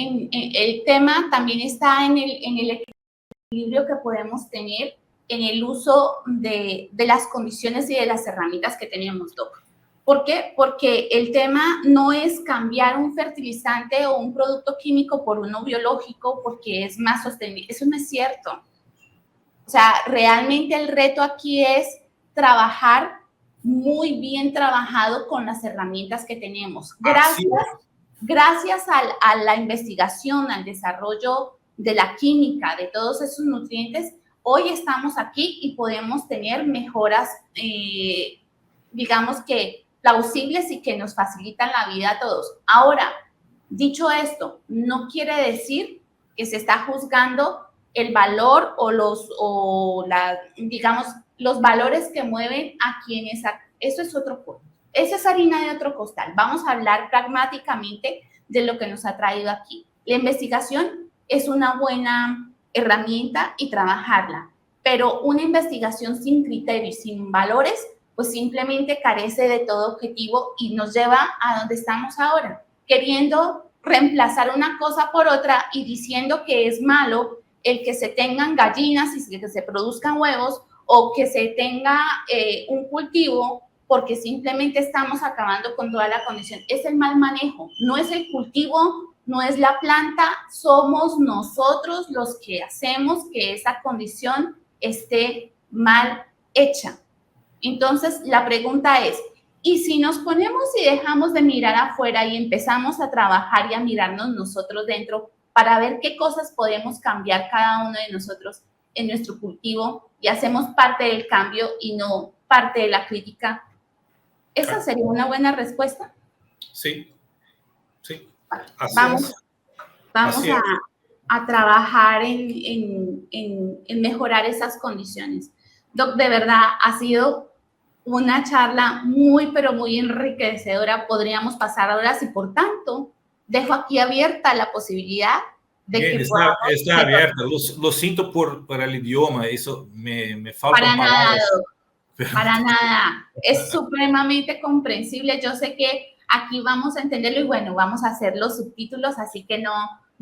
Speaker 2: el tema también está en el equilibrio que podemos tener en el uso de las condiciones y de las herramientas que tenemos, Doc. ¿Por qué? Porque el tema no es cambiar un fertilizante o un producto químico por uno biológico porque es más sostenible. Eso no es cierto. O sea, realmente el reto aquí es trabajar muy bien trabajado con las herramientas que tenemos. Gracias a la investigación, al desarrollo de la química, de todos esos nutrientes, hoy estamos aquí y podemos tener mejoras, digamos que plausibles y que nos facilitan la vida a todos. Ahora, Dicho esto, no quiere decir que se está juzgando el valor digamos, los valores que mueven a quienes... Eso es otro punto. Eso es harina de otro costal. Vamos a hablar pragmáticamente de lo que nos ha traído aquí. La investigación es una buena herramienta y trabajarla, pero una investigación sin criterios, sin valores, pues simplemente carece de todo objetivo y nos lleva a donde estamos ahora, queriendo reemplazar una cosa por otra y diciendo que es malo el que se tengan gallinas y que se produzcan huevos o que se tenga un cultivo porque simplemente estamos acabando con toda la condición. Es el mal manejo, no es el cultivo, no es la planta, somos nosotros los que hacemos que esa condición esté mal hecha. Entonces, la pregunta es, ¿y si nos ponemos y dejamos de mirar afuera y empezamos a trabajar y a mirarnos nosotros dentro para ver qué cosas podemos cambiar cada uno de nosotros en nuestro cultivo y hacemos parte del cambio y no parte de la crítica? ¿Esa sería una buena respuesta?
Speaker 1: Sí, sí.
Speaker 2: Vamos a trabajar en mejorar esas condiciones. Doc, de verdad, ha sido una charla muy, pero muy enriquecedora. Podríamos pasar horas y, por tanto, dejo aquí abierta la posibilidad de
Speaker 1: bien,
Speaker 2: que podamos...
Speaker 1: Está abierta. Lo siento por el idioma. Eso me falta.
Speaker 2: Para nada, Doc. Para nada. Es supremamente comprensible. Yo sé que aquí vamos a entenderlo y, bueno, vamos a hacer los subtítulos, así que no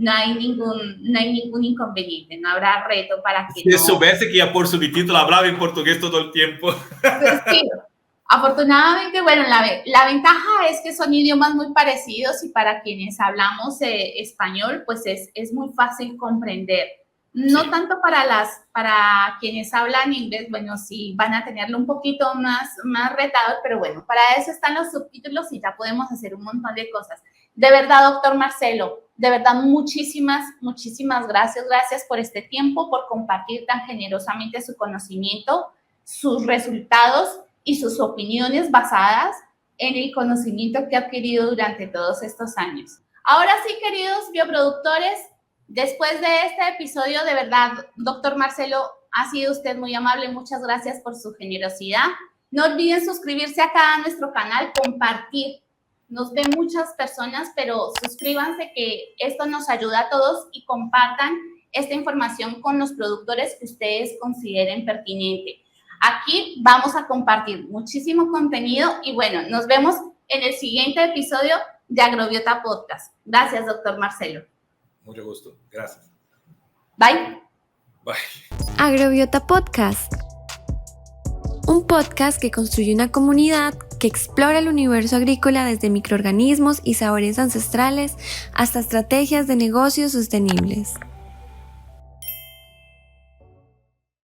Speaker 2: hay ningún inconveniente, no habrá reto para que
Speaker 1: si supiese que ya por subtítulo hablaba en portugués todo el tiempo.
Speaker 2: Pues sí, afortunadamente, bueno, la ventaja es que son idiomas muy parecidos y para quienes hablamos español, pues es muy fácil comprender. No tanto para quienes hablan inglés, bueno, sí van a tenerlo un poquito más retador, pero bueno, para eso están los subtítulos y ya podemos hacer un montón de cosas. De verdad, doctor Marcelo, de verdad, muchísimas gracias. Gracias por este tiempo, por compartir tan generosamente su conocimiento, sus resultados y sus opiniones basadas en el conocimiento que ha adquirido durante todos estos años. Ahora sí, queridos bioproductores, después de este episodio, de verdad, doctor Marcelo, ha sido usted muy amable. Muchas gracias por su generosidad. No olviden suscribirse acá a nuestro canal, compartir. Nos ven muchas personas, pero suscríbanse, que esto nos ayuda a todos, y compartan esta información con los productores que ustedes consideren pertinente. Aquí vamos a compartir muchísimo contenido y bueno, nos vemos en el siguiente episodio de Agrobiota Podcast. Gracias, doctor Marcelo.
Speaker 1: Mucho gusto. Gracias.
Speaker 2: Bye.
Speaker 1: Bye.
Speaker 3: Agrobiota Podcast. Un podcast que construye una comunidad que explora el universo agrícola desde microorganismos y sabores ancestrales hasta estrategias de negocios sostenibles.